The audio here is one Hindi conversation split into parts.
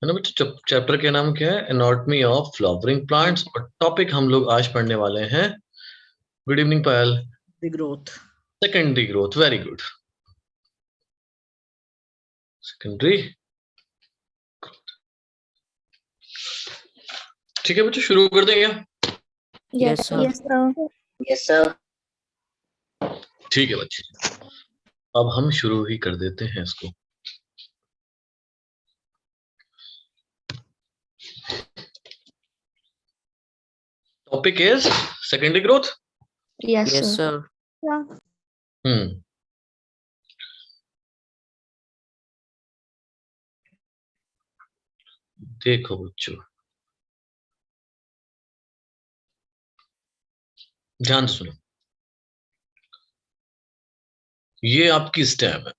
है ना बच्चों। चैप्टर के नाम क्या है? एनाटॉमी ऑफ फ्लावरिंग प्लांट्स, और टॉपिक हम लोग आज पढ़ने वाले हैं। Good evening Payal. The growth. Secondary growth, very good. Secondary growth, ठीक है बच्चों, शुरू कर देंगे। Yes, sir. Yes, sir. Yes, sir. ठीक है बच्चे, अब हम शुरू ही कर देते हैं इसको। Topic is secondary growth. Yes, Yes, sir. sir. हम्म देखो बच्चों, ध्यान से सुनो। ये आपकी स्टेम है,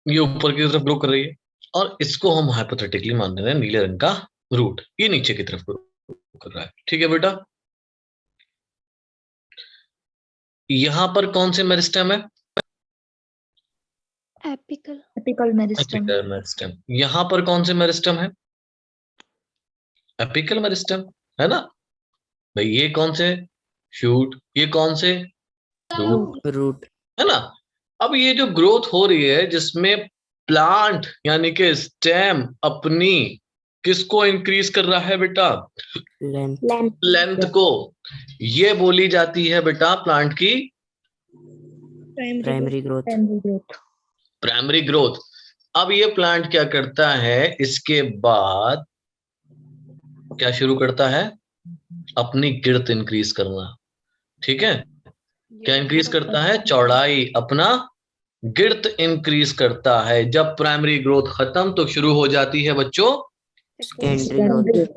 ये ऊपर की तरफ ग्रो कर रही है, और इसको हम हाइपोथेटिकली मान रहे हैं नीले रंग का रूट, ये नीचे की तरफ ग्रो कर रहा है। ठीक है बेटा, यहां पर कौन से मेरिस्टेम है? Apical meristem. Apical meristem. यहां पर कौन से मेरिस्टेम है? एपिकल मेरिस्टेम, है ना भाई। ये कौन से? शूट। ये कौन से? Root, Root. है ना। अब ये जो ग्रोथ हो रही है जिसमें प्लांट यानी कि स्टेम अपनी किसको इंक्रीज कर रहा है बेटा? Length. लेंथ को। ये बोली जाती है बेटा प्लांट की Primary growth. Primary growth. अब ये प्लांट क्या करता है? इसके बाद क्या शुरू करता है? अपनी गिर्थ इंक्रीज करना। ठीक है, क्या इंक्रीज करता है? चौड़ाई, अपना गिर्थ इंक्रीज करता है। जब प्राइमरी ग्रोथ खत्म तो शुरू हो जाती है बच्चों Secondary growth.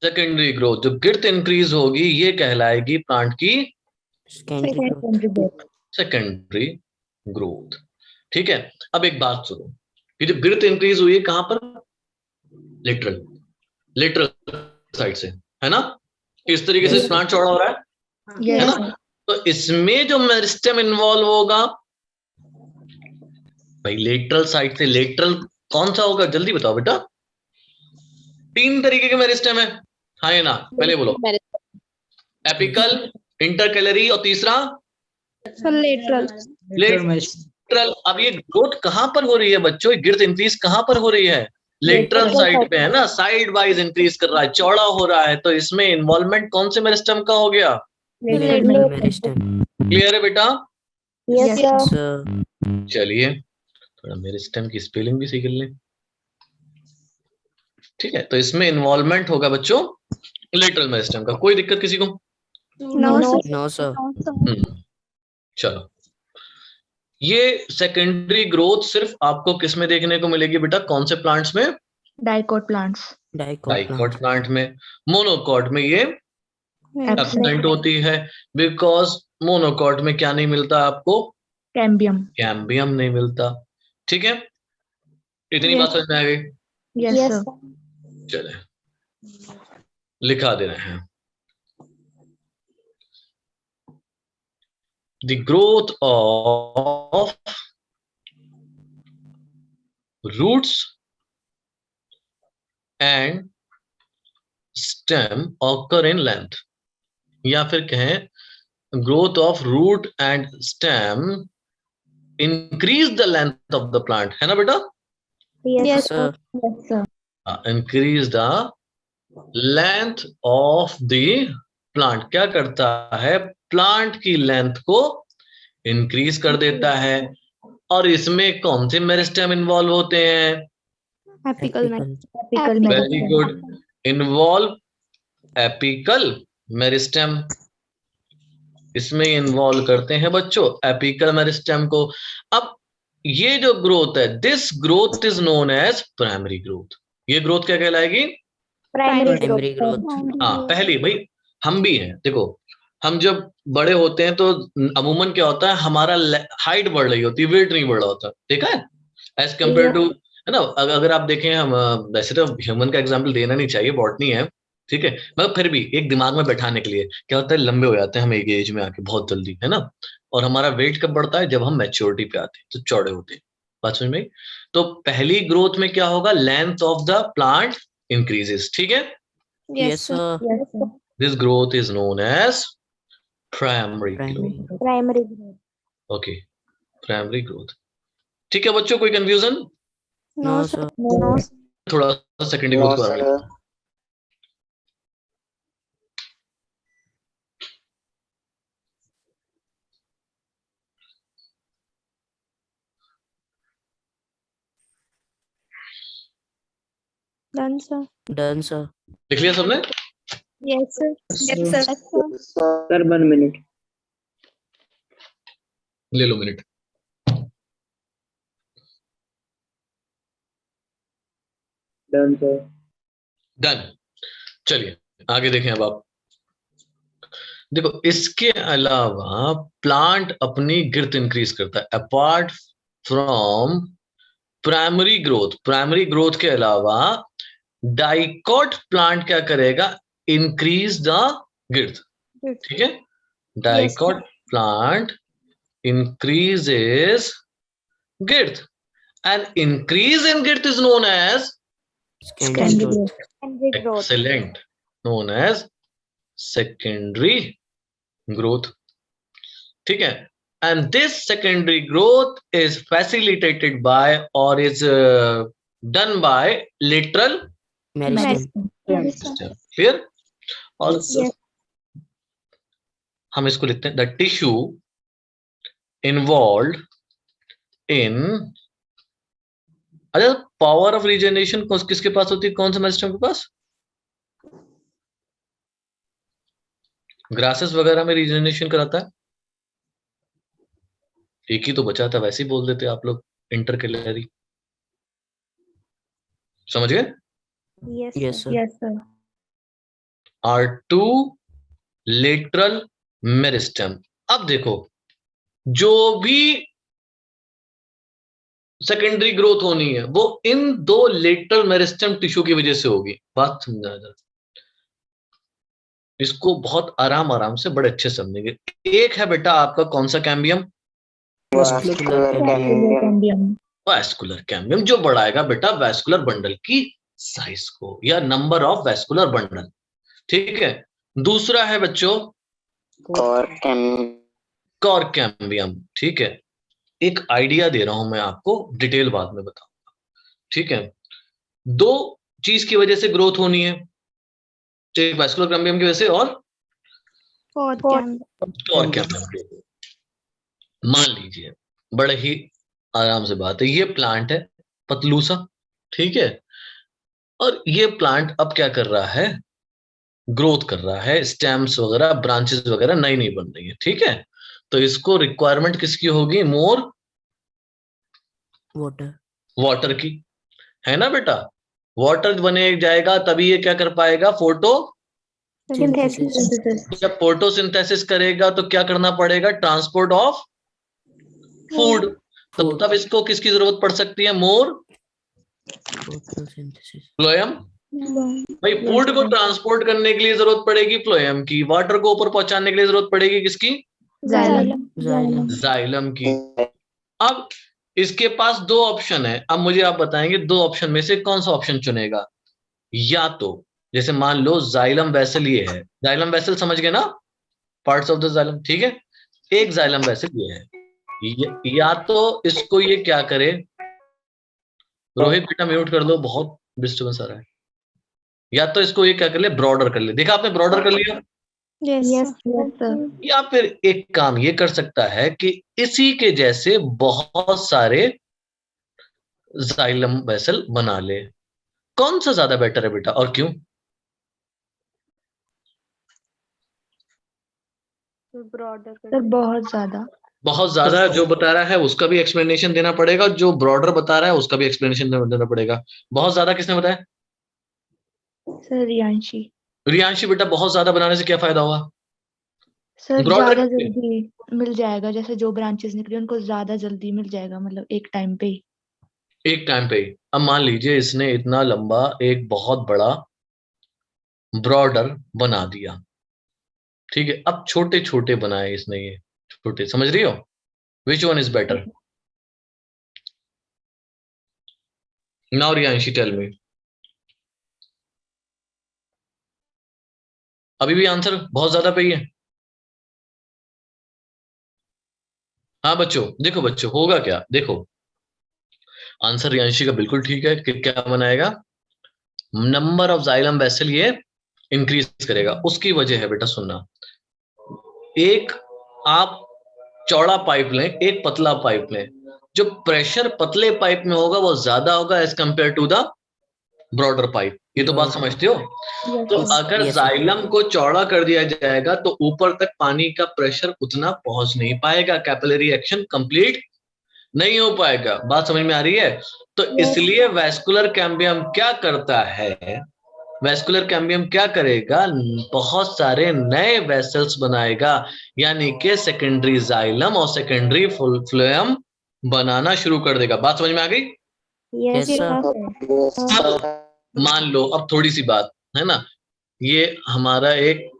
Secondary growth. जो गिर्थ इंक्रीज होगी ये कहलाएगी प्लांट की Secondary growth. Secondary growth. ठीक है, अब एक बात सुनो, ये जो गिर्थ इंक्रीज हुई है कहां पर? लेटरल, लेटरल साइड से, है ना। इस तरीके से Yes, प्लांट चौड़ा हो रहा है Yes, ना। तो इसमें जो मेरिस्टेम इन्वॉल्व होगा भाई लेटरल साइड से, लेटरल कौन सा होगा जल्दी बताओ बेटा। 3 तरीके के मेरिस्टेम है, हाँ या ना? पहले बोलो। एपिकल, इंटरकैलरी, और तीसरा lateral. लेटरल। अब ये ग्रोथ कहां पर हो रही है बच्चों? गिर्थ इंक्रीज कहां पर हो रही है? लेटरल साइड पे, है ना। साइड वाइज इंक्रीज कर रहा है, चौड़ा हो रहा है। तो इसमें इन्वॉल्वमेंट कौन से मेरिस्टेम का हो गया? Meristem. क्लियर है बेटा? Yes, Yes, sir. sir. चलिए थोड़ा मेरिस्टेम की स्पेलिंग भी सीख लें। ठीक है, तो इसमें इन्वॉल्वमेंट होगा बच्चों लेटरल मेरिस्टेम का। कोई दिक्कत किसी को? No, sir. No, sir. चलो, ये सेकेंडरी ग्रोथ सिर्फ आपको किस में देखने को मिलेगी बेटा? कौन से प्लांट्स में? Dicot plants. Dicot dicot plant. Plant में। मोनोकॉट में ये Absent. एब्सेंट होती है, बिकॉज मोनोकॉट में क्या नहीं मिलता आपको? Cambium. कैम्बियम नहीं मिलता। ठीक है, इतनी Yes. बात समझ में आ गई? Yes, sir. चले लिखा दे रहे हैं। The growth of roots and stem occur in length, या फिर कहें growth of root and stem increase the length of the plant, है ना बेटा? Yes, sir. Yes, sir. Increase the length of the plant। क्या करता है? प्लांट की लेंथ को इंक्रीज कर देता है। और इसमें कौन से मेरिस्टेम इन्वॉल्व होते हैं? Apical. Apical. Apical very good, involve apical meristem. इसमें इन्वॉल्व करते हैं बच्चों एपिकल मेरिस्टेम को। अब ये जो ग्रोथ है, this growth is known as primary growth. ये ग्रोथ क्या कहलाएगी? Primary growth. हाँ, पहली भाई हम भी हैं। देखो, हम जब बड़े होते हैं तो अमूमन क्या होता है, हमारा हाइट बढ़ रही होती है, वेट नहीं बढ़ रहा होता। देखा है एज कम्पेयर टू, है ना। अगर आप देखें, हम वैसे तो ह्यूमन का एग्जाम्पल देना नहीं चाहिए, बॉटनी है, ठीक है, मगर फिर भी एक दिमाग में बैठाने के लिए क्या होता है, लंबे हो जाते हैं हम एक एज में आके बहुत जल्दी, है ना। और हमारा वेट कब बढ़ता है? जब हम मैच्योरिटी पे आते हैं तो चौड़े होते हैं। बात समझ में आई? तो पहली ग्रोथ में क्या होगा, length of the plant increases, ठीक है। Yes, sir. Yes, sir. This growth is known as primary Primary. Growth. Primary growth. Okay, primary growth, ठीक है बच्चों, कोई confusion? No, sir. No, sir. थोड़ा सा सेकेंडरी ग्रोथ के बारे में। Done, sir. Done, sir. लिख लिया सबने? Yes, sir. Yes, sir. Sir 1 minute. ले लो मिनट। Done sir. डन। चलिए आगे देखें अब आप। देखो इसके अलावा प्लांट अपनी गिर्थ इंक्रीज करता है apart from primary growth. Primary growth के अलावा डाइकॉट प्लांट क्या करेगा, इंक्रीज द गिर्थ, ठीक है। Dicot plant increases girth and increase in girth is known as Secondary growth. excellent, known as secondary growth, ठीक है। and this secondary growth is facilitated by or is done by lateral Meristem. system, clear। और हम इसको लिखते हैं the tissue involved in, अच्छा पावर ऑफ रीजनरेशन किसके पास होती है, कौन से मेरिस्टेम के पास? ग्रासेस वगैरह में रीजनरेशन कराता है, एक ही तो बचा था, वैसे ही बोल देते आप लोग, इंटरकैलरी, समझ गए? Yes, sir. Yes, sir. Are two lateral meristem. अब देखो जो भी सेकेंडरी ग्रोथ होनी है वो इन दो लेटरल मेरिस्टेम टिश्यू की वजह से होगी। बात समझा जरा, इसको बहुत आराम आराम से बड़े अच्छे समझेंगे। एक है बेटा आपका कौन सा कैम्बियम, वैस्कुलर कैम्बियम, जो बढ़ाएगा बेटा वैस्कुलर बंडल की साइज को या नंबर ऑफ वैस्कुलर बंडल, ठीक है। दूसरा है बच्चों कॉर कैम्बियम, ठीक है। एक आइडिया दे रहा हूं मैं आपको, डिटेल बाद में बताऊंगा, ठीक है। दो चीज की वजह से ग्रोथ होनी है, एक वैस्कुलर कैम्बियम की वजह से और कॉर कैम्बियम की वजह से। मान लीजिए बड़े ही आराम से बात है, ये प्लांट है पतलूसा, ठीक है, और ये प्लांट अब क्या कर रहा है, ग्रोथ कर रहा है, स्टेम्स वगैरह ब्रांचेस वगैरह नई नई बन रही है, ठीक है। तो इसको रिक्वायरमेंट किसकी होगी, मोर वाटर की, है ना बेटा। वाटर बने जाएगा तभी ये क्या कर पाएगा, फोटो जब फोटोसिंथेसिस करेगा तो क्या करना पड़ेगा, ट्रांसपोर्ट ऑफ फूड। तो तब इसको किसकी जरूरत पड़ सकती है, मोर फ्लोएम। भाई फूड को ट्रांसपोर्ट करने के लिए जरूरत पड़ेगी फ्लोएम की, वाटर को ऊपर पहुंचाने के लिए जरूरत पड़ेगी किसकी, जाइलम की। अब इसके पास दो ऑप्शन है, अब मुझे आप बताएंगे दो ऑप्शन में से कौन सा ऑप्शन चुनेगा। या तो जैसे मान लो जाइलम वेसल ये है, जाइलम वेसल समझ गए ना, पार्ट्स ऑफ द जाइलम, ठीक है। एक जाइलम वेसल ये है, या तो इसको ये क्या करे, रोहित बेटा म्यूट कर दो, बहुत डिस्टर्बेंस आ रहा है। या तो इसको ये क्या कर ले, ब्रॉडर कर ले, देखा आपने ब्रॉडर कर लिया। या फिर एक काम ये कर सकता है कि इसी के जैसे बहुत सारे जाइलम वेसल बना ले। कौन सा ज्यादा बेटर है बेटा और क्यों? सर बहुत ज्यादा जो बता रहा है उसका भी एक्सप्लेनेशन देना पड़ेगा, जो ब्रॉडर बता रहा है उसका भी एक्सप्लेनेशन देना पड़ेगा। बहुत ज्यादा किसने बताया? सर रियांशी बेटा बहुत ज्यादा बनाने से क्या फायदा हुआ? सर Broader ज्यादा पे? जल्दी मिल जाएगा, जैसे जो ब्रांचेस निकली उनको ज्यादा जल्दी मिल जाएगा, मतलब एक टाइम पे ही। एक टाइम पे ही। अब मान लीजिए इसने इतना लंबा एक बहुत बड़ा ब्रॉडर बना दिया, ठीक है। अब छोटे छोटे बनाए इसने, ये छोटे, समझ रही हो, which one is better? Now Riyanshi tell me, अभी भी आंसर बहुत ज्यादा पे ही है। हाँ बच्चों, देखो बच्चों होगा क्या, देखो आंसर रियांशी का बिल्कुल ठीक है कि क्या बनाएगा, नंबर ऑफ जाइलम वेसल ये इंक्रीज करेगा। उसकी वजह है बेटा, सुनना, एक आप चौड़ा पाइप लें, एक पतला पाइप लें, जो प्रेशर पतले पाइप में होगा वो ज्यादा होगा as compare to the broader pipe. ये तो बात समझते हो। तो Yes, sir. अगर Yes, sir. जाइलम को चौड़ा कर दिया जाएगा तो ऊपर तक पानी का प्रेशर उतना पहुंच नहीं पाएगा, कैपिलरी एक्शन कंप्लीट नहीं हो पाएगा। बात समझ में आ रही है? तो इसलिए वैस्कुलर कैम्बियम क्या करता है, वैस्कुलर कैम्बियम क्या करेगा, बहुत सारे नए वेसल्स बनाएगा, यानी कि सेकेंडरी जाइलम और सेकेंडरी फ्लोएम बनाना शुरू कर देगा। बात समझ में आ गई? Yes, sir. अब मान लो, अब थोड़ी सी बात है ना, ये हमारा एक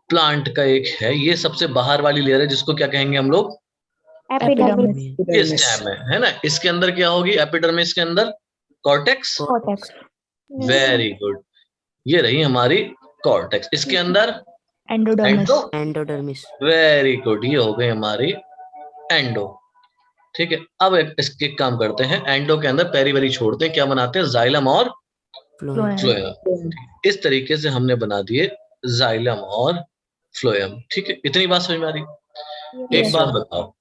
प्लांट का एक है, ये सबसे बाहर वाली लेयर है जिसको क्या कहेंगे हम लोग, Epidermis. ये स्टेम है ना। इसके अंदर क्या होगी, एपिडर्मिस के अंदर कॉर्टेक्स। Cortex. वेरी गुड, ये रही हमारी कॉर्टेक्स, इसके अंदर Endodermis. Endo. Endodermis. Very good, ये हो गई हमारी एंडो। ठीक है, अब इसके काम करते हैं, एंडो के अंदर पेरी वेरी छोड़ते हैं, क्या बनाते हैं, जाइलम और Phloem. फ्लोएम। इस तरीके से हमने बना दिए जाइलम और फ्लोएम। ठीक है, इतनी बात समझ में आ रही? एक Yes, बात sir. बताओ,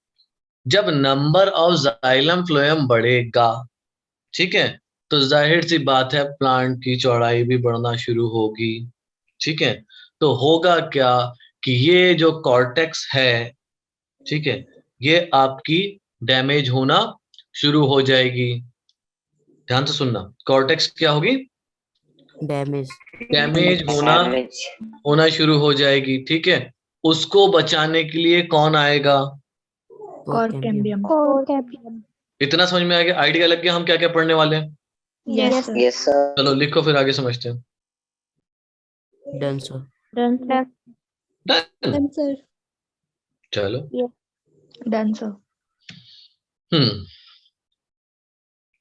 जब नंबर ऑफ जाइलम फ्लोएम बढ़ेगा, ठीक है, तो जाहिर सी बात है प्लांट की चौड़ाई भी बढ़ना शुरू होगी। ठीक है, तो होगा क्या कि ये जो कॉर्टेक्स है, ठीक है, ये आपकी डैमेज होना शुरू हो जाएगी। ध्यान से सुनना, कॉर्टेक्स क्या होगी, Damage. डैमेज होना शुरू हो जाएगी। ठीक है, उसको बचाने के लिए कौन आएगा, Core cambium. Cambium. इतना समझ में आ गया, आइडिया लग गया हम क्या क्या पढ़ने वाले हैं। Yes, sir. Yes, sir. चलो लिखो फिर आगे समझते हैं। Done, sir. Done? चलो, Done, sir.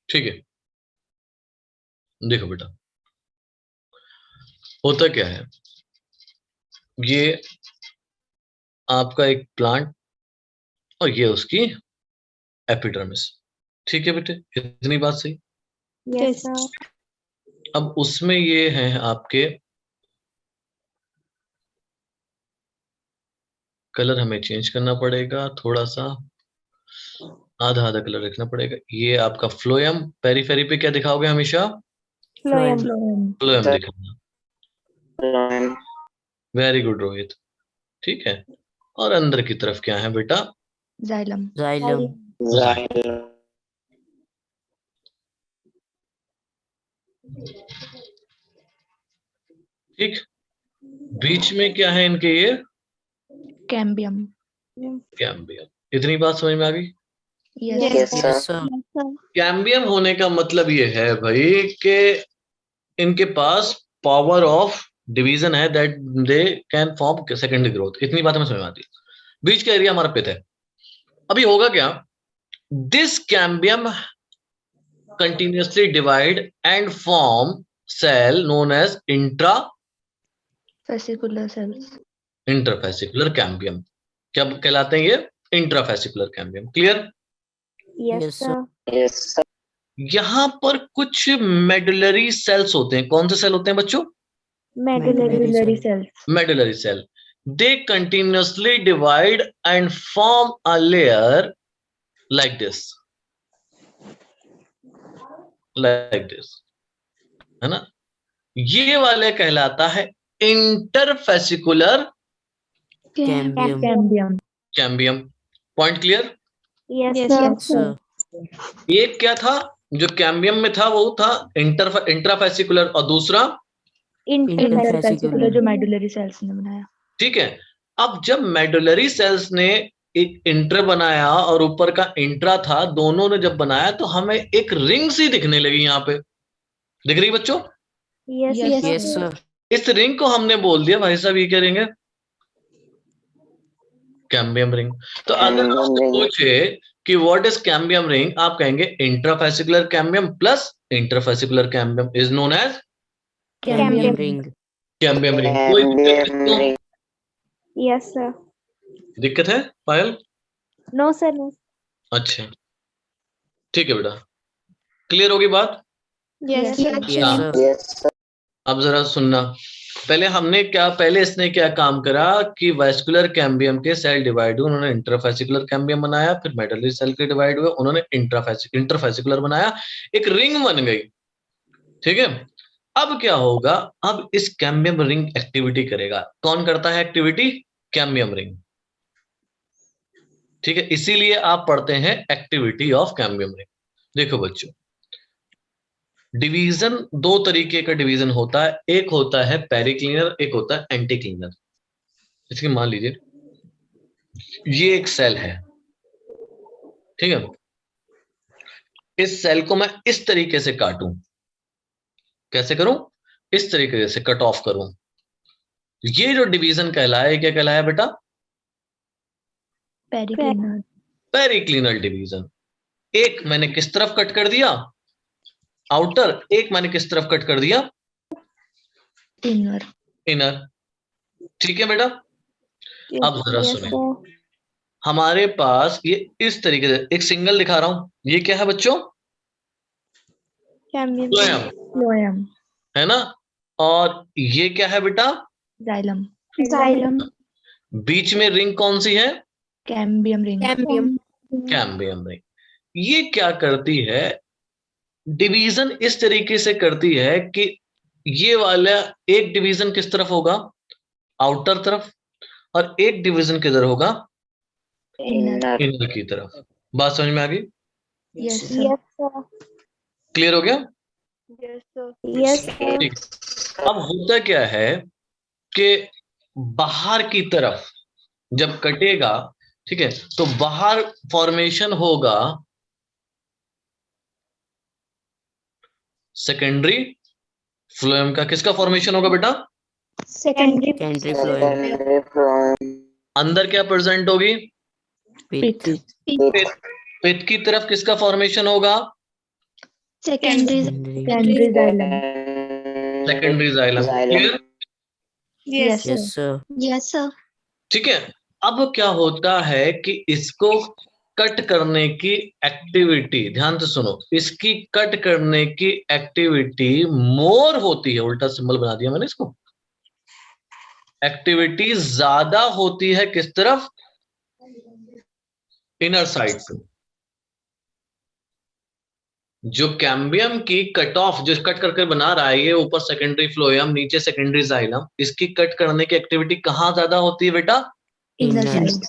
ठीक है, देखो बेटा होता क्या है, ये आपका एक प्लांट और ये उसकी एपिडर्मिस। ठीक है बेटे, इतनी बात सही। Yes, sir. अब उसमें ये है आपके, कलर हमें चेंज करना पड़ेगा थोड़ा सा, आधा आधा कलर रखना पड़ेगा। ये आपका फ्लोएम, पेरीफेरी पे क्या दिखाओगे हमेशा, Phloem. फ्लोएम दिखाना। वेरी गुड रोहित, ठीक है। और अंदर की तरफ क्या है बेटा, Xylem. Xylem. ठीक, बीच में क्या है इनके, ये Cambium. कैम्बियम। इतनी बात समझ में आ गई? Yes, Yes, sir. Yes, sir. Cambium होने का मतलब ये है भाई कि इनके पास पावर ऑफ डिवीजन है, that they can form secondary growth. इतनी बात हमें समझ में आती है। बीच का एरिया हमारा पित है। अभी होगा क्या, this cambium continuously divide and form cell known as Fascicular cells. Interfascicular cambium. क्या कहलाते हैं ये, intrafascicular cambium. Clear? Yes, sir. Yes, sir. यहां पर कुछ मेडुलरी सेल्स होते हैं। कौन से सेल होते हैं बच्चों, Medullary cell. medullary cell. They continuously divide and form a layer like this, है ना। ये वाले कहलाता है interfascicular Cambium. Cambium. Point clear? Yes, sir. एक क्या था जो कैम्बियम में था, वो था इंट्राफेसिकुलर, और दूसरा, Interfascicular. जो medullary cells ने बनाया. ठीक है। अब जब मेडुलरी सेल्स ने एक इंटर बनाया और ऊपर का इंट्रा था, दोनों ने जब बनाया तो हमें एक रिंग सी दिखने लगी। यहाँ पे दिख रही बच्चों? Yes, sir. इस रिंग को हमने बोल दिया भाई साहब, ये क्या रिंग है, कैम्बियम रिंग। तो अगर आपसे पूछे कि व्हाट इज कैम्बियम रिंग, आप कहेंगे intrafascicular cambium plus interfascicular cambium is known as cambium ring. Cambium ring. कोई दिक्कत किसको? Yes, sir. दिक्कत है पायल? No, sir. No. अच्छा ठीक है बेटा, क्लियर होगी बात? Yes, sir. Yes, sir. अब जरा सुनना, पहले इसने क्या काम करा कि वेस्कुलर कैम्बियम के सेल डिवाइड हुए, उन्होंने इंटरफेसिकुलर कैम्बियम बनाया, फिर मेटली सेल के डिवाइड हुए, उन्होंने इंटरफेसिकुलर बनाया, एक रिंग बन गई। ठीक है, अब क्या होगा, अब इस कैम्बियम रिंग एक्टिविटी करेगा। कौन करता है एक्टिविटी? Cambium ring. ठीक है, इसीलिए आप पढ़ते हैं एक्टिविटी ऑफ कैम्बियम रिंग। देखो बच्चों, डिवीजन दो तरीके का डिवीजन होता है, एक होता है पेरिक्लिनर, एक होता है एंटी क्लीनर। इसकी मान लीजिए ये एक सेल है, ठीक है, इस सेल को मैं इस तरीके से काटूं, कैसे करूं? इस तरीके से कट ऑफ करूं, ये जो डिवीजन कहलाया, क्या कहलाया बेटा? Periclinal. Periclinal division. एक मैंने किस तरफ कट कर दिया? आउटर। एक मैंने किस तरफ कट कर दिया? Inner. इनर। ठीक है बेटा, अब जरा Yes, सुने, sir. हमारे पास ये इस तरीके से एक सिंगल दिखा रहा हूं, ये क्या है बच्चों? Cambium phloem, Phloem. है ना? और ये क्या है बेटा? Xylem. Xylem. बीच में रिंग कौन सी है? Cambium ring. Cambium ring. ये क्या करती है? डिवीजन इस तरीके से करती है कि ये वाला एक डिवीजन किस तरफ होगा? आउटर तरफ, और एक डिवीजन किधर होगा? Inner. इनर की तरफ। बात समझ में आ गई? Yes, sir. Yes, sir. Clear हो गया? Yes, sir. Yes, sir. ठीक। अब होता क्या है कि बाहर की तरफ जब कटेगा, ठीक है, तो बाहर फॉर्मेशन होगा सेकेंडरी फ्लोएम का। किसका फॉर्मेशन होगा बेटा? Secondary. Secondary phloem. अंदर क्या प्रेजेंट होगी? Pith. पित्त। पित्त की तरफ किसका फॉर्मेशन होगा? Secondary. Secondary xylem. Secondary xylem. Clear? Yes, Yes, Yes, sir. Yes, sir. ठीक है, अब क्या होता है कि इसको कट करने की एक्टिविटी, ध्यान से सुनो, इसकी कट करने की एक्टिविटी मोर होती है। उल्टा सिंबल बना दिया मैंने इसको। एक्टिविटी ज्यादा होती है किस तरफ? इनर साइड पे। जो कैम्बियम की कट ऑफ जो कट करके बना रहा है, ये ऊपर सेकेंडरी फ्लोएम, नीचे सेकेंडरी जाइलम, इसकी कट करने की एक्टिविटी कहाँ ज्यादा होती है बेटा? Inner Inner. side.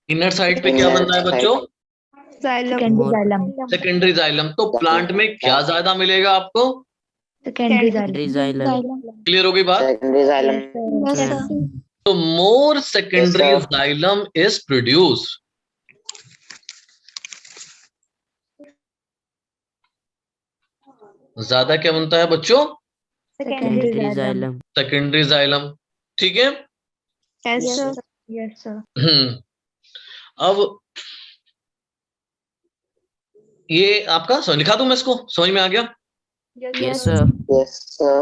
Inner side पे। क्या बन रहा है बच्चों? Xylem. Secondary More. xylem. Secondary xylem. तो प्लांट में क्या ज्यादा मिलेगा आपको? Secondary Secondary xylem. xylem. Clear हो गई बात? Secondary xylem. Yes, sir. तो more secondary Yes, sir. Xylem is produce. ज्यादा क्या बनता है बच्चों? Secondary. Secondary xylem. xylem. Secondary xylem. ठीक है। Yes, sir. Yes, sir. अब ये आपका लिखा दूं मैं इसको, समझ में आ गया? Yes, sir. Yes, sir.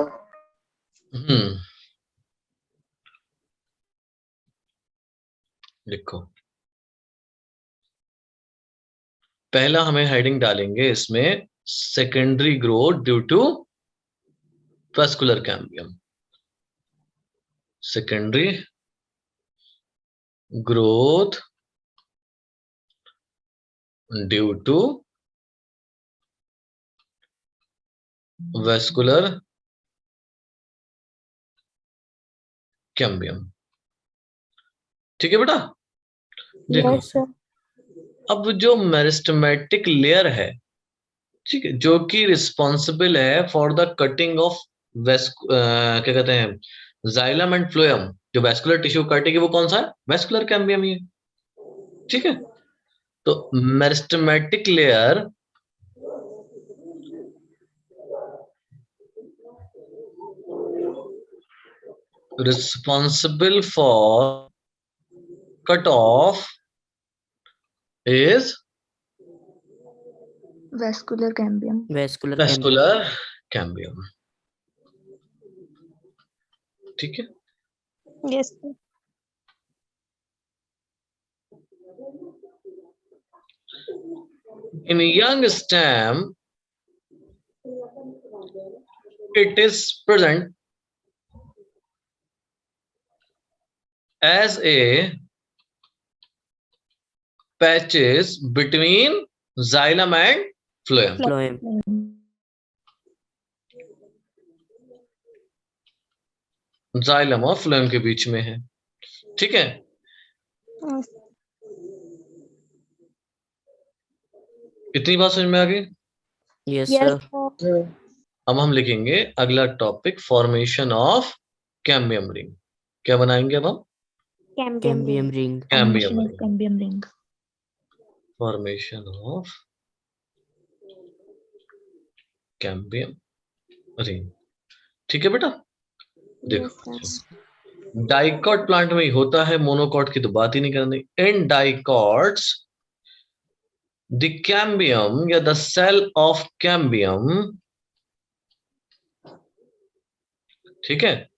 लिखो, पहला हमें हेडिंग डालेंगे इसमें, secondary growth due to vascular cambium. Secondary growth due to vascular cambium. ठीक है बेटा? देखो, Yes, sir. अब जो मेरिस्टेमेटिक लेयर है, ठीक है, जो कि रिस्पॉन्सिबल है फॉर द कटिंग ऑफ क्या कहते हैं, जाइलम एंड फ्लोएम, जो वेस्कुलर टिश्यू काटेगी, वो कौन सा है? वेस्कुलर कैम्बियम ही है। ठीक है, तो meristematic layer responsible for cut off is Vascular cambium. Vascular cambium. vascular cambium. ठीक है, Yes, sir. in a young stem it is present as a patches between xylem and phloem. Phloem. xylem और phloem के बीच में है, ठीक है। Yes. इतनी बात समझ में आ गई। Yes, Yes, sir. sir. अब हम लिखेंगे अगला topic formation of cambium ring. क्या बनाएंगे अब हम? Cambium ring. Cambium Formation of ring, cambium ring. Formation of cambium ring, ठीक है बेटा। देखो Yes, डाइकॉट प्लांट में ही होता है, मोनोकॉट की तो बात ही नहीं करनी। इन डाइकॉट्स द कैम्बियम या द सेल ऑफ कैम्बियम, ठीक है,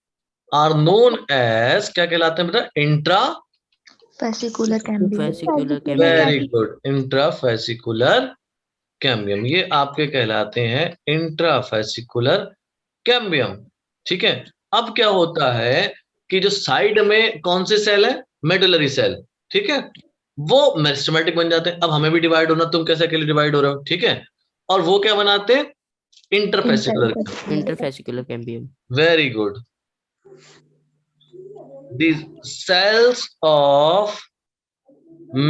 आर नोन एज, क्या कहलाते हैं बेटा? Intra, Fascicular cambium. Fascicular cambium. Very good, intrafascicular cambium, ये आपके कहलाते हैं इंट्राफेसिकुलर कैम्बियम, ठीक है। अब क्या होता है कि जो साइड में कौन से सेल है? मेडुलरी सेल, ठीक है, वो मेरिस्टेमेटिक बन जाते हैं। अब हमें भी डिवाइड होना, तुम कैसे अकेले डिवाइड हो रहे हो, ठीक है, और वो क्या बनाते हैं? Interfascicular. Interfascicular cambium. Very good. These cells of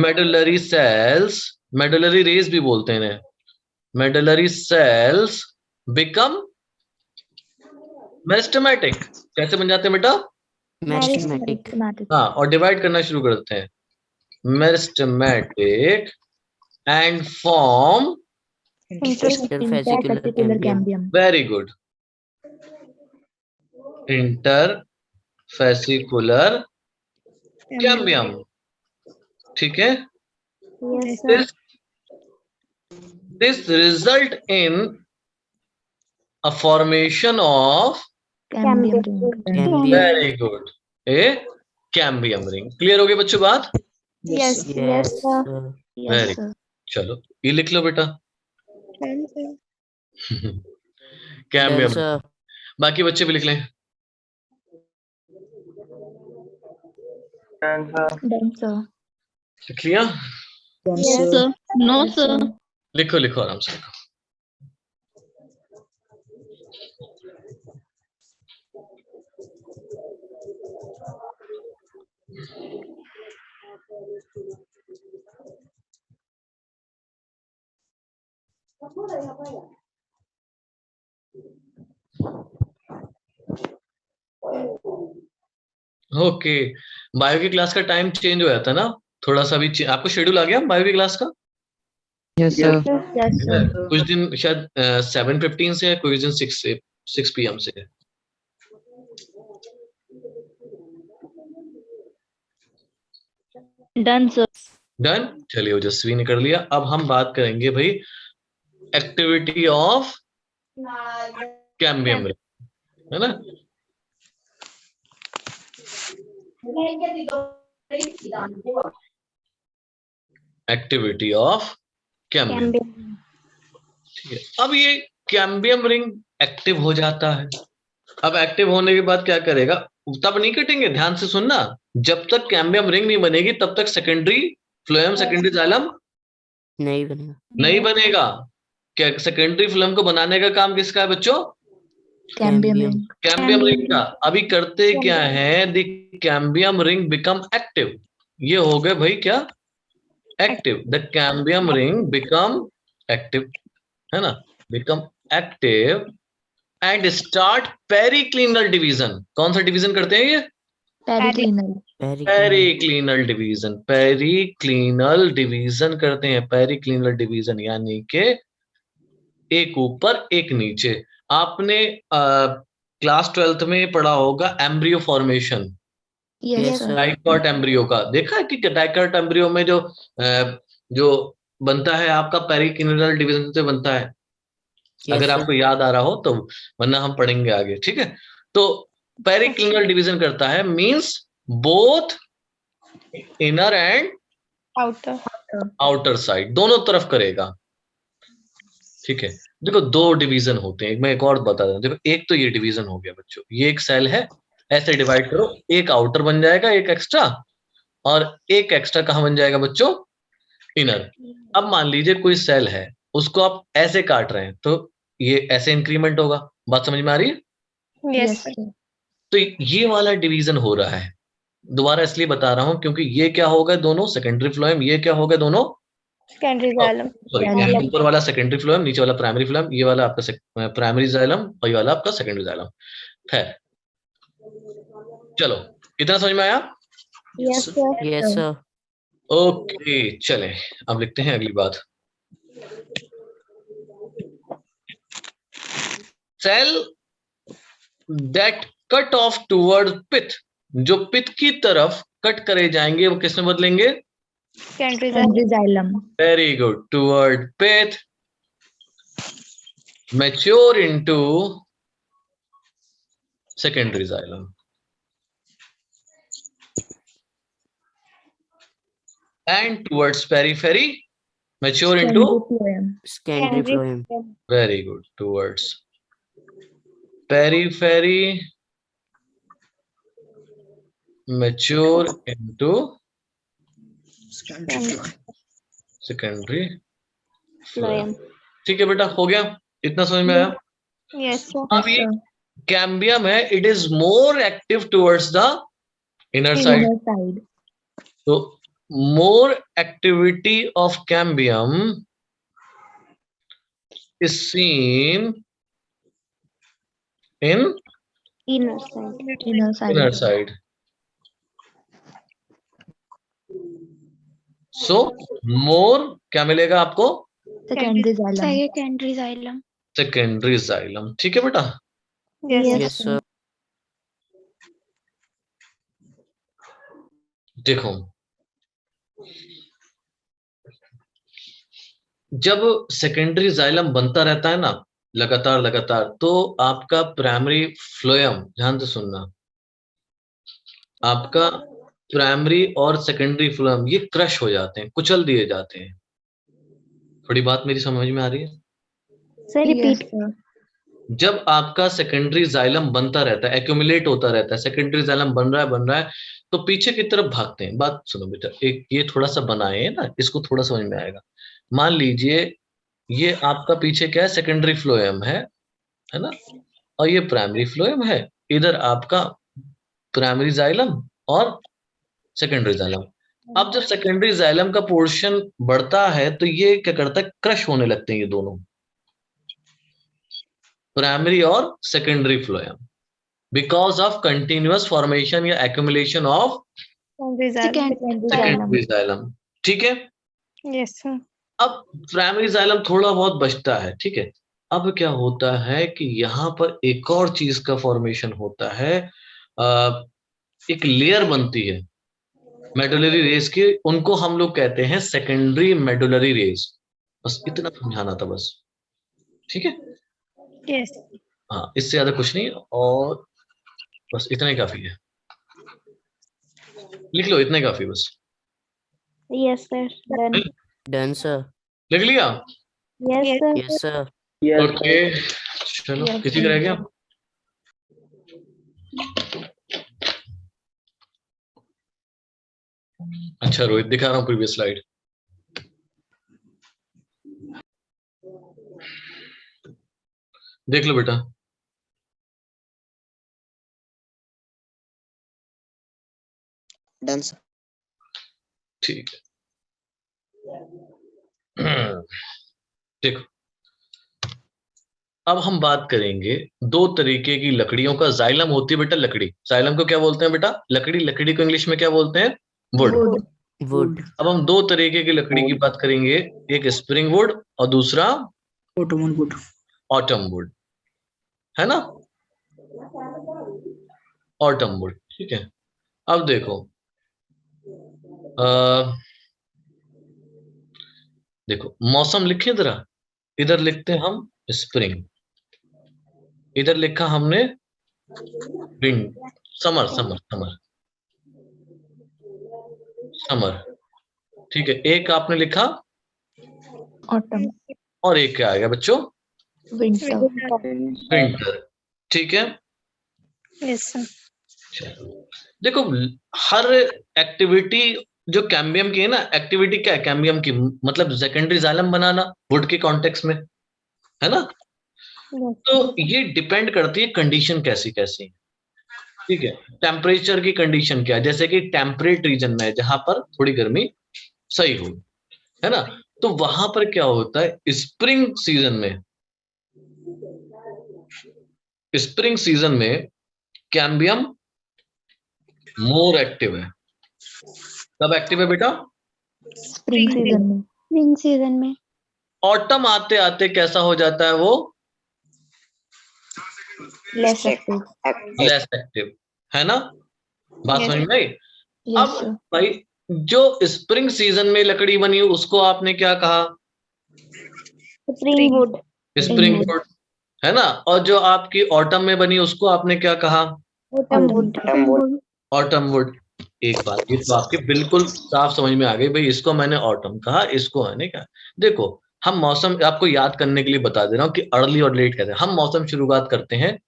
medullary cells, medullary rays भी बोलते हैं इन्हें, medullary cells become meristematic। कैसे बन जाते हैं बेटा? Meristematic. हाँ, और डिवाइड करना शुरू कर देते हैं, meristematic and form, Interfascicular cambium. very good, interfascicular cambium, ठीक है। Yes, sir. This result in a formation of, Cambium ring. Cambium. very good, a cambium ring। Clear हो गई बच्चों बात? Yes, Yes, yes, sir. sir. Yes, Very sir. चलो ये लिख लो बेटा, Yes, sir. Done, cambium. sir. बाकी बच्चे भी लिख लें। Done, sir. लिख लिया? Yes, sir. No, Yes, sir. लिखो लिखो आराम से लिखो। ओके, बायो की क्लास का टाइम चेंज हो जाता है ना थोड़ा सा भी। आपको शेड्यूल आ गया बायो की क्लास का? Yes, sir. Yes, sir. कुछ दिन शायद 7:15 से है, कुछ दिन 6 PM से है। Done, sir. डन, चलिए ओजस्वी ने कर लिया। अब हम बात करेंगे भाई एक्टिविटी ऑफ कैम्बियम रिंग, है ना। एक्टिविटी ऑफ कैम्बियम, ठीक है। अब ये कैम्बियम रिंग एक्टिव हो जाता है। अब एक्टिव होने के बाद क्या करेगा? तब नहीं कटेंगे, ध्यान से सुनना, जब तक कैम्बियम रिंग नहीं बनेगी तब तक सेकेंडरी फ्लोएम, सेकेंडरी जाइलम नहीं बनेगा। नहीं बनेगा। क्या सेकेंडरी फ्लोएम को बनाने का काम किसका है बच्चों? Cambium ring. कैम्बियम रिंग का। अभी करते क्या है? The cambium ring become active. ये हो गए भाई क्या? Active. The cambium ring become active, है ना, become active and start periclinal division. कौन सा डिवीजन करते हैं ये? Periclinal. Periclinal division. Periclinal division करते हैं। पेरिक्लिनल डिवीजन यानी कि एक ऊपर एक नीचे। आपने क्लास 12th में पढ़ा होगा embryo formation, Yes, Yes, sir. sir. Dicot embryo का। देखा है कि डाइकॉट एम्ब्रियो में जो जो बनता है आपका पेरिक्लिनल डिवीजन से बनता है, Yes, अगर sir. आपको याद आ रहा हो तो, वरना हम पढ़ेंगे आगे, ठीक है। तो पेरिक्लिनल डिवीजन करता है means both inner and Outer. Outer side, दोनों तरफ करेगा, ठीक है। देखो दो डिवीजन होते हैं, मैं एक और बता दूं, देखो एक तो ये डिवीजन हो गया बच्चों, ये एक सेल है, ऐसे डिवाइड करो, एक आउटर बन जाएगा एक एक्स्ट्रा, और एक एक्स्ट्रा कहाँ बन जाएगा बच्चों, इनर। अब मान लीजिए कोई सेल है, उसको आप ऐसे काट रहे हैं, तो ये ऐसे इंक्रीमेंट होगा, बात समझ में आ रही है। Yes, sir. तो ये वाला डिवीजन हो रहा है, दोबारा इसलिए बता रहा हूं क्योंकि ये क्या होगा दोनों सेकेंडरी फ्लोएम, ये क्या होगा दोनों, Secondary xylem. Sorry, Xylem. ऊपर वाला सेकेंडरी फ्लोएम, नीचे वाला प्राइमरी फ्लोएम, ये वाला आपका प्राइमरी जाइलम और ये वाला आपका सेकेंडरी जाइलम है। चलो इतना समझ में आया। Yes, sir. Yes, sir. Okay चले अब लिखते हैं अगली बात। Cell that cut off toward pith, जो पिथ की तरफ कट करे जाएंगे वो किस में बदलेंगे, Secondary xylem. Secondary xylem. Very good, toward pith, mature into secondary xylem, and towards periphery mature into, Secondary phloem. very good, towards periphery mature into secondary phloem। ठीक है बेटा, हो गया, इतना समझ में आया। Yes, sir. अब ये कैम्बियम है, it is more active towards the inner side, Inner side. तो more activity of cambium is seen in Inner side. Inner side. inner side. So more क्या मिलेगा आपको, Secondary xylem. Secondary xylem. Secondary xylem, ठीक है बेटा। Yes, Yes, sir. देखो जब सेकेंडरी जाइलम बनता रहता है ना लगातार लगातार, तो आपका प्राइमरी फ्लोएम, ध्यान से सुनना, आपका प्राइमरी और सेकेंडरी फ्लोएम ये क्रश हो जाते हैं, कुचल दिए जाते हैं। थोड़ी बात मेरी समझ में आ रही है। sir. Yes, Repeat. sir. जब आपका सेकेंडरी जाइलम बनता रहता है, एक्यूमुलेट होता रहता है, सेकेंडरी जाइलम बन रहा है, तो पीछे की तरफ भागते हैं। बात सुनो बेटा, एक ये थोड़ा सा बनाए है ना, इसको थोड़ा समझ में आएगा। मान लीजिए ये आपका पीछे क्या है, सेकेंडरी फ्लोएम है ना, और ये प्राइमरी फ्लोएम है, इधर आपका प्राइमरी जाइलम और सेकेंडरी जाइलम। अब जब सेकेंडरी जाइलम का पोर्शन बढ़ता है तो ये क्या करता है, क्रश होने लगते हैं ये दोनों, प्राइमरी और secondary phloem, because of continuous formation या accumulation of Secondary xylem. Secondary xylem, ठीक है। Yes, sir. अब प्राइमरी जाइलम थोड़ा बहुत बचता है, ठीक है। अब क्या होता है कि यहाँ पर एक और चीज का फॉर्मेशन होता है, एक लेयर बनती है मेडुलरी रेज की, उनको हम लोग कहते हैं सेकेंडरी मेडुलरी रेज। बस इतना समझाना था बस, ठीक है। Yes. हाँ, इससे ज्यादा कुछ नहीं, और बस इतना ही काफी है, लिख लो, इतना ही काफी बस। Yes, sir. Done. Done, sir. लिख लिया, Yes, sir. Yes, sir. Yes, okay चलो, Yes, किसी का रह गया। अच्छा रोहित, दिखा रहा हूँ प्रीवियस स्लाइड। देख लो बेटा, done, sir. ठीक है। देखो अब हम बात करेंगे दो तरीके की लकड़ियों का, जाइलम होती है बेटा लकड़ी, जाइलम को क्या बोलते हैं बेटा, लकड़ी, लकड़ी को इंग्लिश में क्या बोलते हैं, वुड। Wood. Wood. अब हम दो तरीके की लकड़ी की बात करेंगे, एक स्प्रिंग वुड और दूसरा Ottoman wood. ऑटम वुड, है ना, ऑटम वुड, ठीक है। अब देखो देखो मौसम लिखे जरा, इधर लिखते हैं हम स्प्रिंग, इधर लिखा हमने wind, summer summer summer summer, ठीक है। एक आपने लिखा ऑटम, और एक क्या आएगा बच्चों, विंटर, विंटर, ठीक है। Yes, sir. चलो देखो, हर एक्टिविटी जो कैम्बियम की है ना, एक्टिविटी क्या है कैम्बियम की, मतलब सेकेंडरी जाइलम बनाना वुड के कॉन्टेक्स्ट में, है ना। Yes. तो ये डिपेंड करती है कंडीशन कैसी कैसी, ठीक है। टेम्परेचर की कंडीशन क्या है, जैसे कि टेम्परेट रीजन में है जहां पर थोड़ी गर्मी सही हो, है ना। तो वहां पर क्या होता है, स्प्रिंग सीजन में, स्प्रिंग सीजन में कैम्बियम मोर एक्टिव है। कब एक्टिव है बेटा, स्प्रिंग सीजन में, Spring season में ऑटम आते आते कैसा हो जाता है वो, लेस एक्टिव, लेस एक्टिव, है ना। बात Yes. समझ में आई। यस अब सर, भाई जो स्प्रिंग सीजन में लकड़ी बनी उसको आपने क्या कहा, spring wood, spring wood. Would, है ना। और जो आपकी ऑटम में बनी उसको आपने क्या कहा, autumn Autumn. wood, autumn would. एक बात ये तो आपकी बिल्कुल साफ समझ में आ गई भाई, इसको मैंने ऑटम कहा, इसको मैंने कहा। देखो हम मौसम आपको याद करने के लिए बता दे रहा हूँ कि अर्ली और लेट कहते हैं। हम मौसम शुरुआत करते हैं,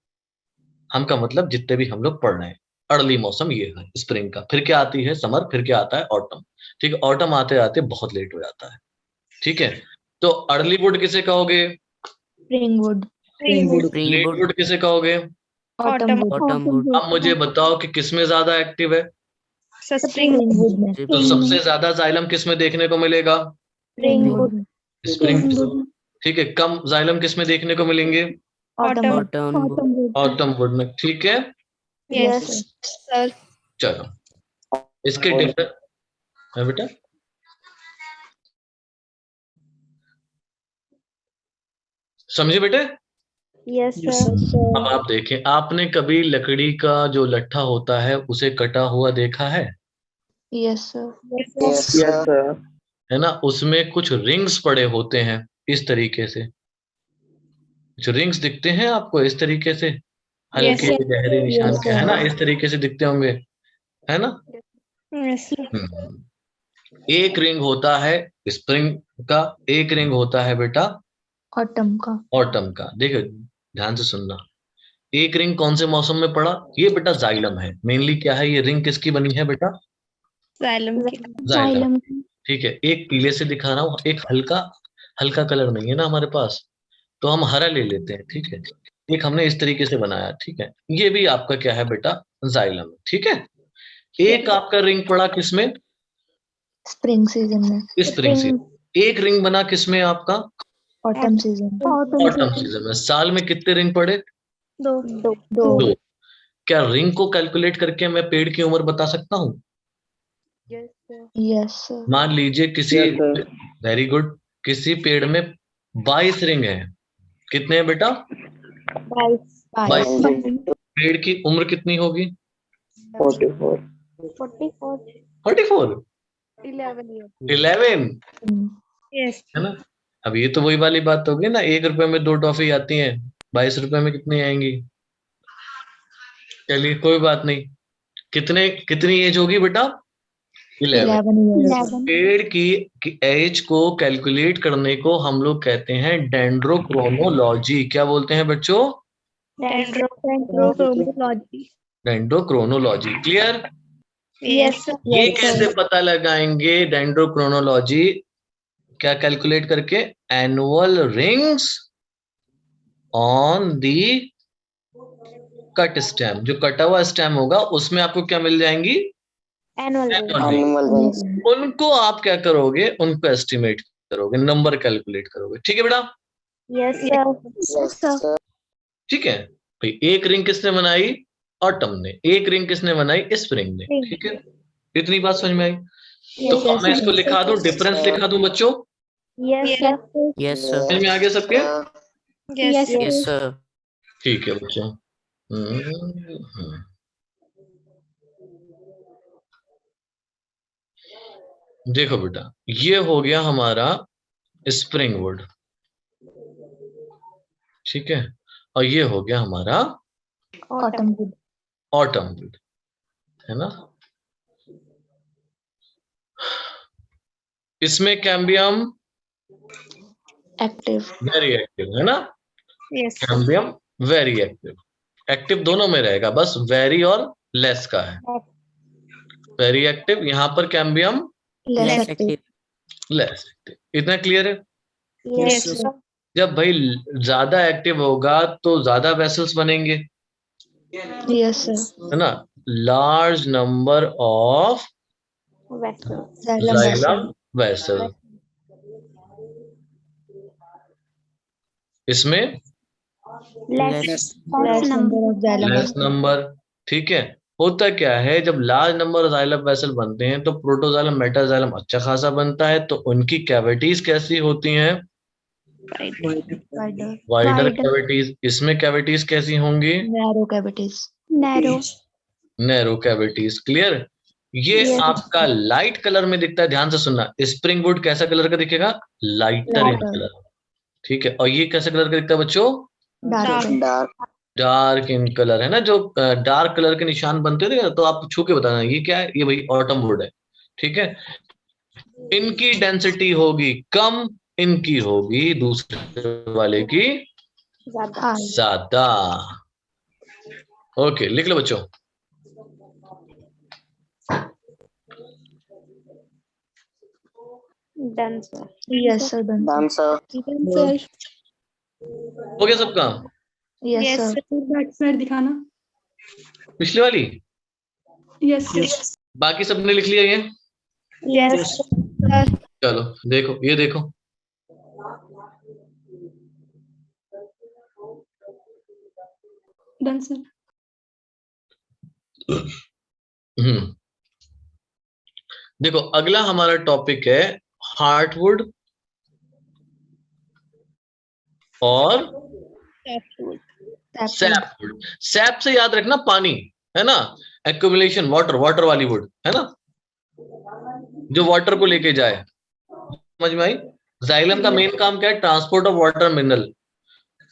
हम का मतलब जितने भी हम लोग पढ़ रहे हैं, अर्ली मौसम ये है स्प्रिंग का, फिर क्या आती है समर, फिर क्या आता है ऑटम, ठीक है। ऑटम आते आते बहुत लेट हो जाता है, ठीक है। तो अर्ली वुड किसे कहोगे, spring wood, spring wood, Spring late wood. Wood किसे कहोगे। Autumn wood, Autumn wood. अब मुझे बताओ कि किसमें ज्यादा एक्टिव है, so स्प्रिंग वुड में, तो सबसे ज्यादा जाइलम किसमें देखने को मिलेगा, स्प्रिंग spring वुड wood, में, स्प्रिंग, ठीक है। कम जाइलम किसमें देखने को मिलेंगे, autumn wood, Autumn wood. Autumn would में, ठीक है। yes, sir, चलो इसके डिफरेंट है बेटा, समझे बेटे। yes, sir, अब आप देखें, आपने कभी लकड़ी का जो लट्ठा होता है उसे कटा हुआ देखा है yes sir, yes, sir, Yes, sir. है ना। उसमें कुछ रिंग्स पड़े होते हैं इस तरीके से, कुछ रिंग्स दिखते हैं आपको इस तरीके से, yes, हल्के sir, गहरे निशान Yes, के, है ना, sir. इस तरीके से दिखते होंगे, है ना। yes, sir, एक रिंग होता है स्प्रिंग का, एक रिंग होता है बेटा ऑटम का, ऑटम का। देखो ध्यान से सुनना, एक रिंग कौन से मौसम में पड़ा, ये बेटा जाइलम है मेनली। क्या है ये रिंग, किसकी बनी है बेटा, xylem की, जाइलम, ठीक है। एक पीले से दिखा रहा हूँ, एक हल्का, हल्का कलर नहीं है ना हमारे पास, तो हम हरा ले लेते हैं, ठीक है। एक हमने इस तरीके से बनाया, ठीक है। ये भी आपका क्या है बेटा, जाइलम, ठीक है। एक आपका रिंग पड़ा किसमें, स्प्रिंग सीजन में, स्प्रिंग से। एक रिंग बना किसमें आपका, ऑटम सीजन, ऑटम सीजन में। साल में कितने रिंग पड़े, दो, दो, दो। क्या रिंग को कैलकुलेट करके मैं पेड़ की उम्र बता सकता हूँ, यस सर, मान लीजिए किसी, Yes, sir. वेरी गुड, किसी पेड़ में 22 रिंग है, कितने हैं बेटा, 22। 22, पेड़ की उम्र कितनी होगी, 44. 44, 11, yes, है ना। अब ये तो वही वाली बात होगी ना, 1 रुपए में 2 टॉफी आती हैं, 22 रुपए में कितनी आएंगी। चलिए कोई बात नहीं, कितने कितनी एज होगी बेटा, 11। 11 पेड़ की एज को कैलकुलेट करने को हम लोग कहते हैं डेंड्रोक्रोनोलॉजी। क्या बोलते हैं बच्चों, dendrochronology, dendrochronology, clear. yes, sir, ये कैसे पता लगाएंगे डेंड्रोक्रोनोलॉजी, क्या कैलकुलेट करके, annual rings on the cut stem, जो कटा हुआ स्टेम होगा उसमें आपको क्या मिल जाएंगी, annual Annual ring। Animal rings. उनको आप क्या करोगे, उनको एस्टिमेट करोगे, नंबर कैलकुलेट करोगे, ठीक है बेटा। yes, sir, Yes, sir. ठीक है भाई, एक रिंग किसने बनाई, ऑटम ने, एक रिंग किसने बनाई, स्प्रिंग ने, ठीक है। इतनी बात समझ में आई। तो अब मैं इसको लिखा दूं, डिफरेंस लिखा दूं बच्चों, yes, sir, Yes, sir. समझ में आ गया सबके, yes, Yes, sir. ठीक है बच्चों। हम्म। देखो बेटा, ये हो गया हमारा स्प्रिंग वुड, ठीक है। और ये हो गया हमारा ऑटम वुड। ऑटम वुड, है ना। इसमें कैम्बियम एक्टिव। वेरी एक्टिव, है ना। Yes. Cambium very active, active दोनों में रहेगा, बस वेरी और लेस का है। वेरी एक्टिव, यहाँ पर cambium less Less active. active. Less active. इतना क्लियर है। Yes, sir. जब भाई ज्यादा एक्टिव होगा तो ज्यादा वेसल्स बनेंगे, यस सर। है ना। Large number of Vessel. Xylem xylem vessel। Vessel, इसमें Less. Less. Less number of xylem less vessel। Number, ठीक है। होता क्या है, जब लार्ज नंबर जाइलम वेसल बनते हैं तो प्रोटोजाइलम मेटाजाइलम अच्छा खासा बनता है, तो उनकी कैविटीज कैसी होती हैं, वाइडर। Wider Wide. कैविटीज। इसमें कैविटीज कैसी होंगी, narrow cavities. Narrow. Narrow cavities. Clear. ये Yes. आपका लाइट कलर में दिखता है, ध्यान से सुनना। स्प्रिंग वुड कैसा कलर का दिखेगा, लाइटर इन Lighter। कलर, ठीक है। और ये कैसे कलर का दिखता है बच्चों, dark. dark, dark in colour, है ना। जो डार्क कलर के निशान बनते थे तो आप छू के बताना ये क्या है, ये भाई ऑटम वुड है, ठीक है। इनकी डेंसिटी होगी कम, इनकी होगी दूसरे वाले की Zyada. हाई। ज्यादा। ओके, लिख लो बच्चों। Done, sir. Yes sir. Done done, sir. Done, sir. हो गया सबका, yes Yes, sir. sir. Back side दिखाना। पिछली वाली। यस बाकी सबने लिख लिया ये, Yes, sir. चलो देखो, ये देखो। Done sir. हम्म, देखो अगला हमारा टॉपिक है हार्टवुड और सैपवुड। सैप से याद रखना पानी, है ना। एक्यूमुलेशन वाटर, वाटर वाली वुड, है ना, जो वाटर को लेके जाए। समझ में आई। जाइलम का मेन काम क्या है, ट्रांसपोर्ट ऑफ वाटर मिनरल,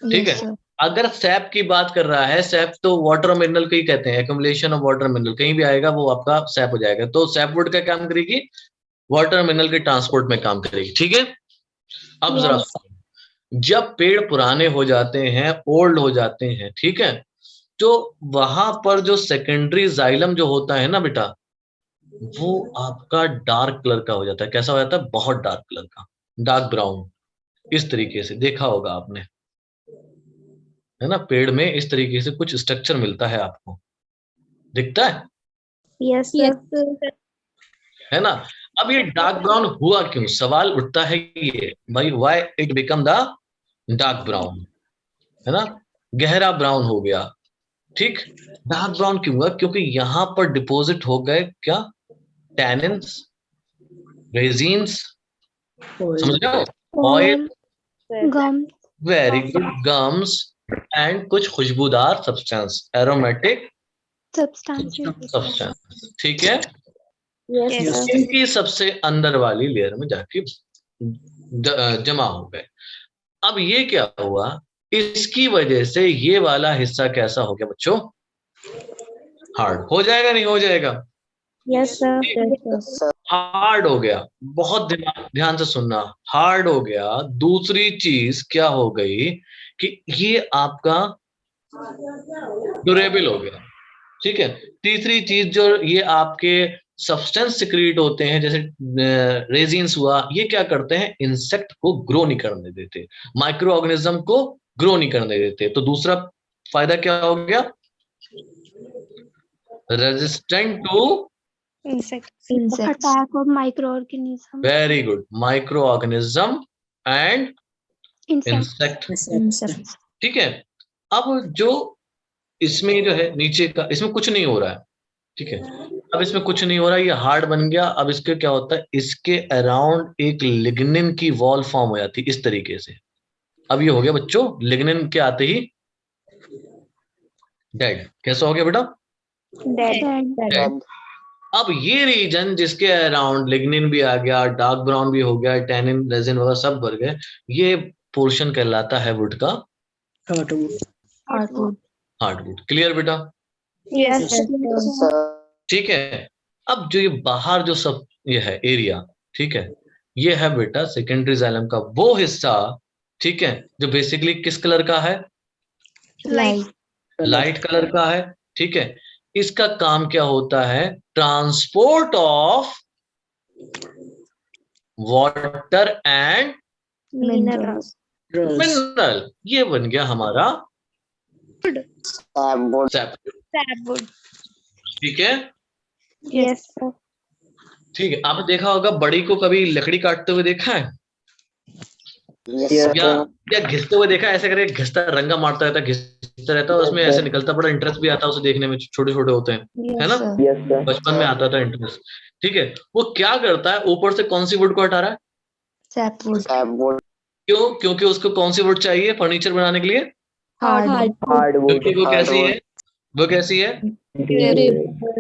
ठीक है। सर। अगर सैप की बात कर रहा है, सैप तो वाटर और मिनरल को ही कहते हैं, एक्यूमुलेशन ऑफ वाटर मिनरल कहीं भी आएगा वो आपका सैप हो जाएगा। तो सैपवुड का काम करेगी, वाटर मिनरल के ट्रांसपोर्ट में काम करेगी, ठीक है। अब जरा जब पेड़ पुराने हो जाते हैं, ओल्ड हो जाते हैं, ठीक है, तो वहां पर जो सेकेंडरी जाइलम जो होता है ना बेटा, वो आपका डार्क कलर का हो जाता है। कैसा हो जाता है, बहुत डार्क कलर का, डार्क ब्राउन। इस तरीके से देखा होगा आपने, है ना। पेड़ में इस तरीके से कुछ स्ट्रक्चर मिलता है, आपको दिखता है, Yes, sir. है ना। अब ये डार्क ब्राउन हुआ क्यों, सवाल उठता है ये भाई, why it become the dark brown, है ना। गहरा ब्राउन हो गया, ठीक। डार्क ब्राउन क्यों हुआ, क्योंकि यहां पर डिपॉजिट हो गए क्या, टैनिन्स, रेजिन्स, समझ रहे हो, oil, Gum. Very good, gums, and कुछ खुशबूदार सब्सटेंस, एरोमेटिक Substances. सब्सटेंस, ठीक है। Yes, sir. इनकी सबसे अंदर वाली लेयर में जाके जमा हो गए। अब ये क्या हुआ, इसकी वजह से ये वाला हिस्सा कैसा हो गया बच्चों, हार्ड हो जाएगा, नहीं हो जाएगा, Yes, sir. Yes, sir. Hard हो गया। बहुत ध्यान से सुनना, हार्ड हो गया। दूसरी चीज क्या हो गई कि ये आपका ड्यूरेबल हो गया, ठीक है। तीसरी चीज जो ये आपके सब्सटेंस सिक्रीट होते हैं, जैसे रेजिन्स हुआ, ये क्या करते हैं, इंसेक्ट को ग्रो नहीं करने देते, माइक्रो ऑर्गेनिज्म को ग्रो नहीं करने देते। तो दूसरा फायदा क्या हो गया, resistant to Insects. Insects. Attack of microorganisms. Very good, micro organism and Insects. Insect, Insects. ठीक है। अब जो इसमें जो है नीचे का, इसमें कुछ नहीं हो रहा है, ठीक है। अब इसमें कुछ नहीं हो रहा है, ये हार्ड बन गया। अब इसके क्या होता है, इसके अराउंड एक लिग्निन की वॉल फॉर्म हो जाती है इस तरीके से। अब ये हो गया बच्चों, लिग्निन के आते ही डेड। कैसा हो गया बेटा, Dead. डेड। अब ये रीजन जिसके अराउंड लिग्निन भी आ गया, डार्क ब्राउन भी हो गया, टैनिन, रेजिन वगैरह सब भर गए, ये पोर्शन कहलाता है वुड का हार्डवुड। हार्डवुड। क्लियर बेटा? Yes, Yes, sir. sir. ठीक है। अब जो ये बाहर जो सब ये है एरिया, ठीक है, ये है बेटा सेकेंडरी जाइलम का वो हिस्सा, ठीक है, जो बेसिकली किस कलर का है? लाइट। लाइट कलर का है, ठीक है। इसका काम क्या होता है? Transport of water and Minerals. Mineral, ये बन गया हमारा Sapwood. सैपवुड। Sapwood. ठीक है, Yes, sir. ठीक है। आपने देखा होगा बड़ी को कभी लकड़ी काटते हुए देखा है Yes, या sir. घिसते हुए देखा है? ऐसे करके घिसता, रंगा मारता रहता है, घिसता रहता है, उसमें ऐसे निकलता, बड़ा इंटरेस्ट भी आता है उसे देखने में, छोटे छोटे होते हैं, है ना? Yes, sir. बचपन में आता था इंटरेस्ट। ठीक है, वो क्या करता है, ऊपर से कौन सी वुड को हटा रहा है? सैपवुड। Sapwood. क्यों? क्योंकि उसको कौन सी वुड चाहिए फर्नीचर बनाने के लिए? हार्डवुड। Hardwood. क्योंकि वो कैसी है? वो कैसी है?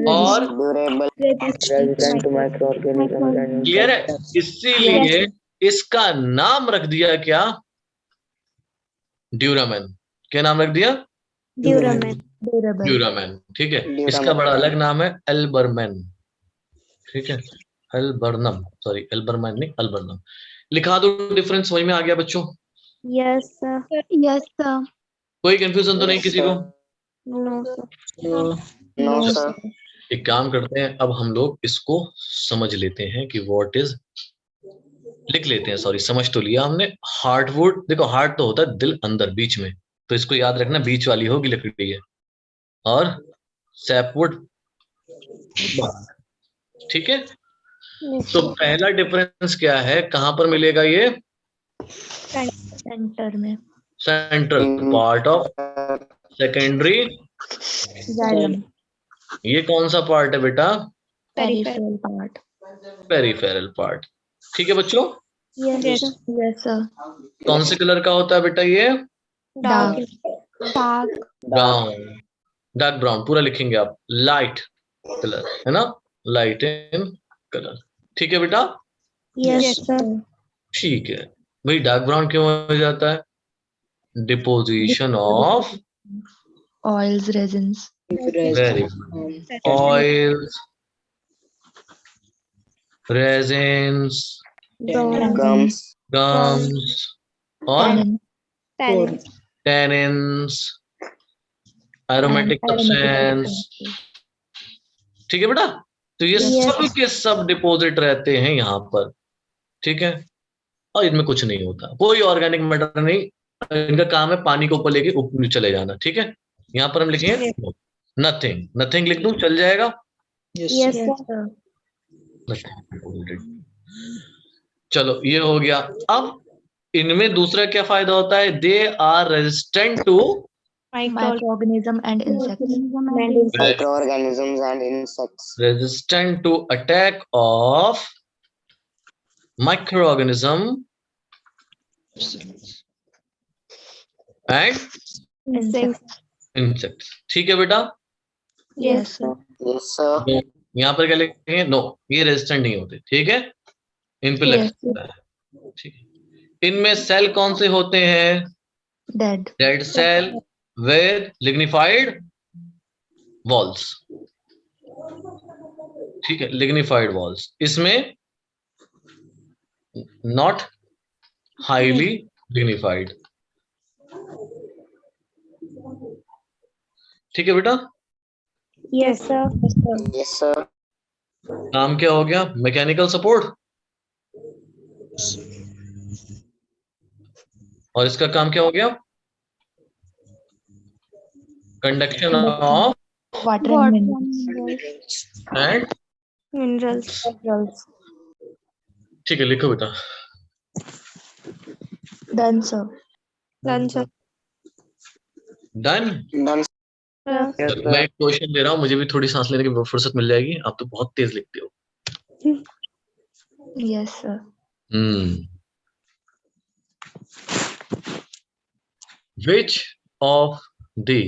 और Durable. Resistant to microorganisms and clear है? insects. इसीलिए इसका नाम रख दिया क्या? ड्यूरामेन। क्या नाम रख दिया? Duramen. ड्यूरेबल। ड्यूरामेन। ठीक है, Duramen. इसका बड़ा अलग नाम है एल्बरमैन। ठीक है, एल्बर्नम, सॉरी एल्बरमैन नहीं, एल्बर्नम। लिखा दो, डिफरेंस समझ में आ गया बच्चों? Yes, sir. Yes, sir. कोई कंफ्यूजन तो नहीं Yes, किसी को? No, sir. No, sir. एक काम करते हैं, अब हम लोग इसको समझ लेते हैं कि व्हाट इज, लिख लेते हैं, सॉरी समझ तो लिया हमने। हार्डवुड, देखो हार्ड तो होता है दिल अंदर बीच में, तो इसको याद रखना, बीच वाली होगी लकड़ी है, और सैपवुड। ठीक है, तो पहला डिफरेंस क्या है, कहां पर मिलेगा ये? सेंटर में। Central part of secondary. Xylem. ये कौन सा पार्ट है बेटा? Peripheral part. Peripheral part. ठीक है बच्चों, Yes, sir. Yes sir. कौन से कलर का होता है बेटा ये? Dark. Dark. Brown, dark brown पूरा लिखेंगे आप, लाइट कलर है ना, लाइट इन कलर। ठीक है बेटा, Yes, sir. ठीक है भाई। डार्क ब्राउन क्यों हो जाता है? Deposition of oils, resins. Very oils, resins, Gums. Gums और Tannin. Tannins, aromatic substance. ठीक है बेटा, तो ये Yes. सब के सब डिपॉजिट रहते हैं यहाँ पर। ठीक है, और इनमें कुछ नहीं होता, कोई ऑर्गेनिक मैटर नहीं, इनका काम है पानी को ऊपर लेके ऊपर चले जाना। ठीक है, यहाँ पर हम लिखेंगे नथिंग, नथिंग लिख दूं चल जाएगा? Yes, sir. चलो ये हो गया। अब इनमें दूसरा क्या फायदा होता है? They are resistant to microorganism and insects. Microorganisms and insects. Resistant to attack of microorganism and Insects. Insects. ठीक है बेटा, Yes, sir. Yes, sir. यहाँ पर क्या लिखेंगे? नो, ये रेजिस्टेंट नहीं होते। ठीक है, इन पे लग Yes. सकता है। ठीक है, इनमें सेल कौन से होते हैं? Dead. Dead cell with lignified walls. ठीक है, लिग्निफाइड वॉल्स, इसमें नॉट हाईली लिग्निफाइड। ठीक है बेटा, Yes, sir. Yes, sir. काम क्या हो गया? मैकेनिकल सपोर्ट, और इसका काम क्या हो गया? Conduction of water Water and and and. minerals. ठीक है, लिखो बेटा। Done sir. Done, sir. Done. Done. Sir. Yes, मैं एक क्वेश्चन दे रहा हूँ, मुझे भी थोड़ी सांस लेने की फुर्सत मिल जाएगी, आप तो बहुत तेज लिखते हो। Yes sir. Which of the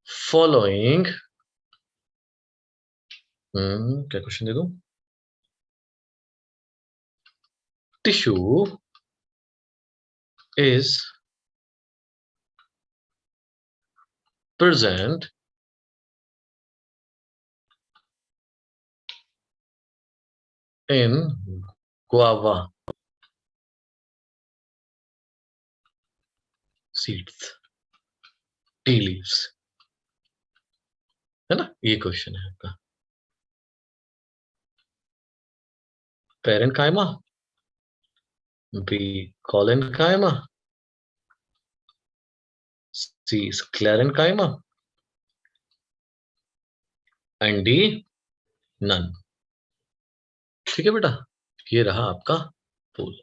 following क्या क्वेश्चन दे दूं? Tissue is present in guava seeds, tea leaves, है ना? ये क्वेश्चन है आपका। Parenchyma, B collenchyma, C sclerenchyma and D none. ठीक है बेटा, ये रहा आपका पूल।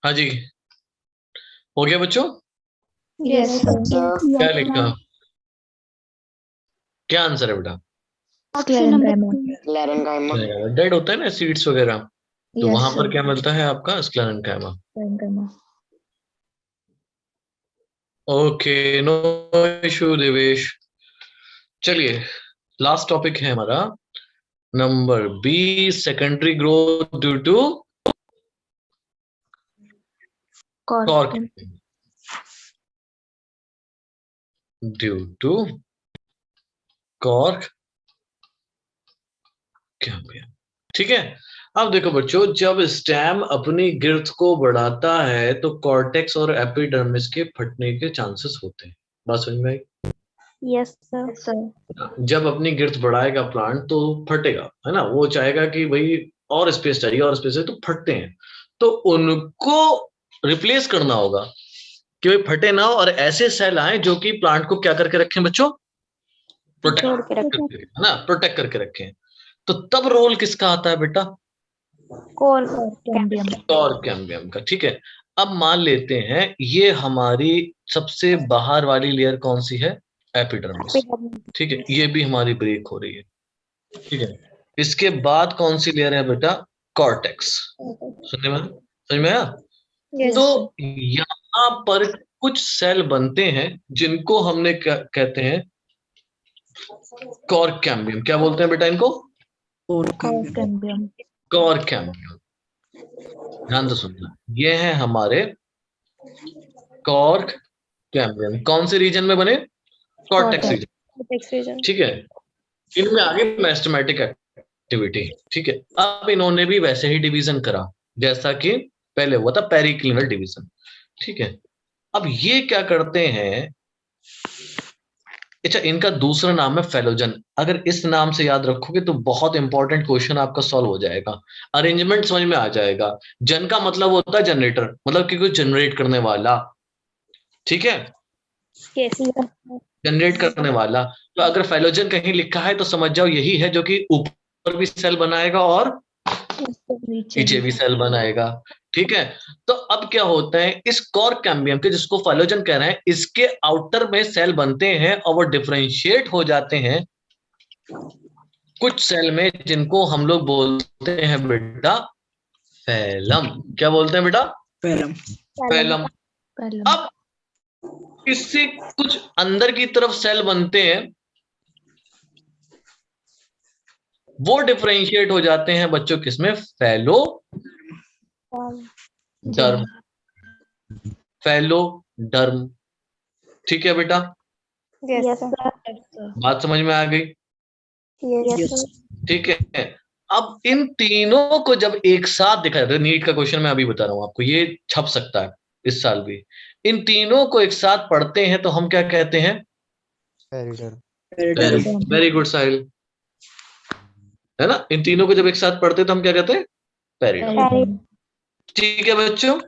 हाँ जी, हो गया बच्चों? Yes, sir. क्या लिखा? क्या आंसर है बेटा? Option number Sclerenchyma. डेड होता है ना सीड्स वगैरह, तो Yes, वहां पर sir. क्या मिलता है आपका? Sclerenchyma. Okay, no issue Devesh. चलिए, लास्ट टॉपिक है हमारा number B, secondary growth due to cork, due to cork cambium. ठीक है, अब देखो बच्चों, जब स्टेम अपनी गिर्थ को बढ़ाता है तो कॉर्टेक्स और एपिडर्मिस के फटने के चांसेस होते हैं। बात समझ में आई? Yes, sir. जब अपनी गिर्थ बढ़ाएगा प्लांट तो फटेगा, है ना? वो चाहेगा कि भाई और स्पेस चाहिए, और स्पेस है, तो फटते हैं। तो उनको रिप्लेस करना होगा कि भाई फटे ना हो, और ऐसे सेल आए जो कि प्लांट को क्या करके रखें बच्चों? प्रोटेक्ट करके, है ना? प्रोटेक्ट करके रखें। तो तब रोल किसका आता है बेटा? Core कॉर्क कैम्बियम का। ठीक है, अब मान लेते हैं ये हमारी सबसे बाहर वाली लेयर कौन सी है? एपिडर्मिस। ठीक है, ये भी हमारी ब्रेक हो रही है। ठीक है, इसके बाद कौन सी लेयर है बेटा? कॉर्टेक्स। सुनने में, समझ में आया? Yes, तो यहाँ पर कुछ सेल बनते हैं जिनको हमने कहते हैं कॉर्क कैम्बियम। क्या बोलते हैं बेटा इनको? Cork cambium. ध्यान से सुनना, ये है हमारे कॉर्क कैम्बियम। कौन से रीजन में बने? Cortex region. ठीक है, इनमें आगे मेरिस्टेमेटिक एक्टिविटी। ठीक है, अब इन्होंने भी वैसे ही डिवीजन करा जैसा कि पहले हुआ था, पेरिक्लिनल डिवीजन। ठीक है, अब ये क्या करते हैं? अच्छा, इनका दूसरा नाम है फेलोजन। अगर इस नाम से याद रखोगे तो बहुत इंपॉर्टेंट क्वेश्चन आपका सॉल्व हो जाएगा, अरेंजमेंट समझ में आ जाएगा। जन का मतलब होता है जनरेटर, मतलब कि कोई जनरेट करने वाला। ठीक है, Yes. जनरेट करने वाला। तो अगर फेलोजन कहीं लिखा है तो समझ जाओ यही है जो कि ऊपर भी सेल बनाएगा और नीचे भी सेल बनाएगा। ठीक है, तो अब क्या होता है, इस कॉर्क कैम्बियम के, जिसको फेलोजन कह रहे हैं, इसके आउटर में सेल बनते हैं और वो डिफरेंशिएट हो जाते हैं कुछ सेल में, जिनको हम लोग बोलते हैं बेटा फैलम। क्या बोलते हैं बेटा? फैलम। पैलम। अब इससे कुछ अंदर की तरफ सेल बनते हैं, वो डिफरेंशिएट हो जाते हैं बच्चों किसमें? फैलो डर्म, फैलो डर्म। ठीक है बेटा, Yes, sir. बात समझ में आ गई? Yes, sir. ठीक है। अब इन तीनों को जब एक साथ दिखा, नीट का क्वेश्चन मैं अभी बता रहा हूं आपको, ये छप सकता है इस साल भी। इन तीनों को एक साथ पढ़ते हैं तो हम क्या कहते हैं? वेरी गुड साहिल, है ना? इन तीनों को जब एक साथ पढ़ते हैं तो हम क्या कहते हैं? पेरिडर्म। पैरिडम। ठीक है बच्चों,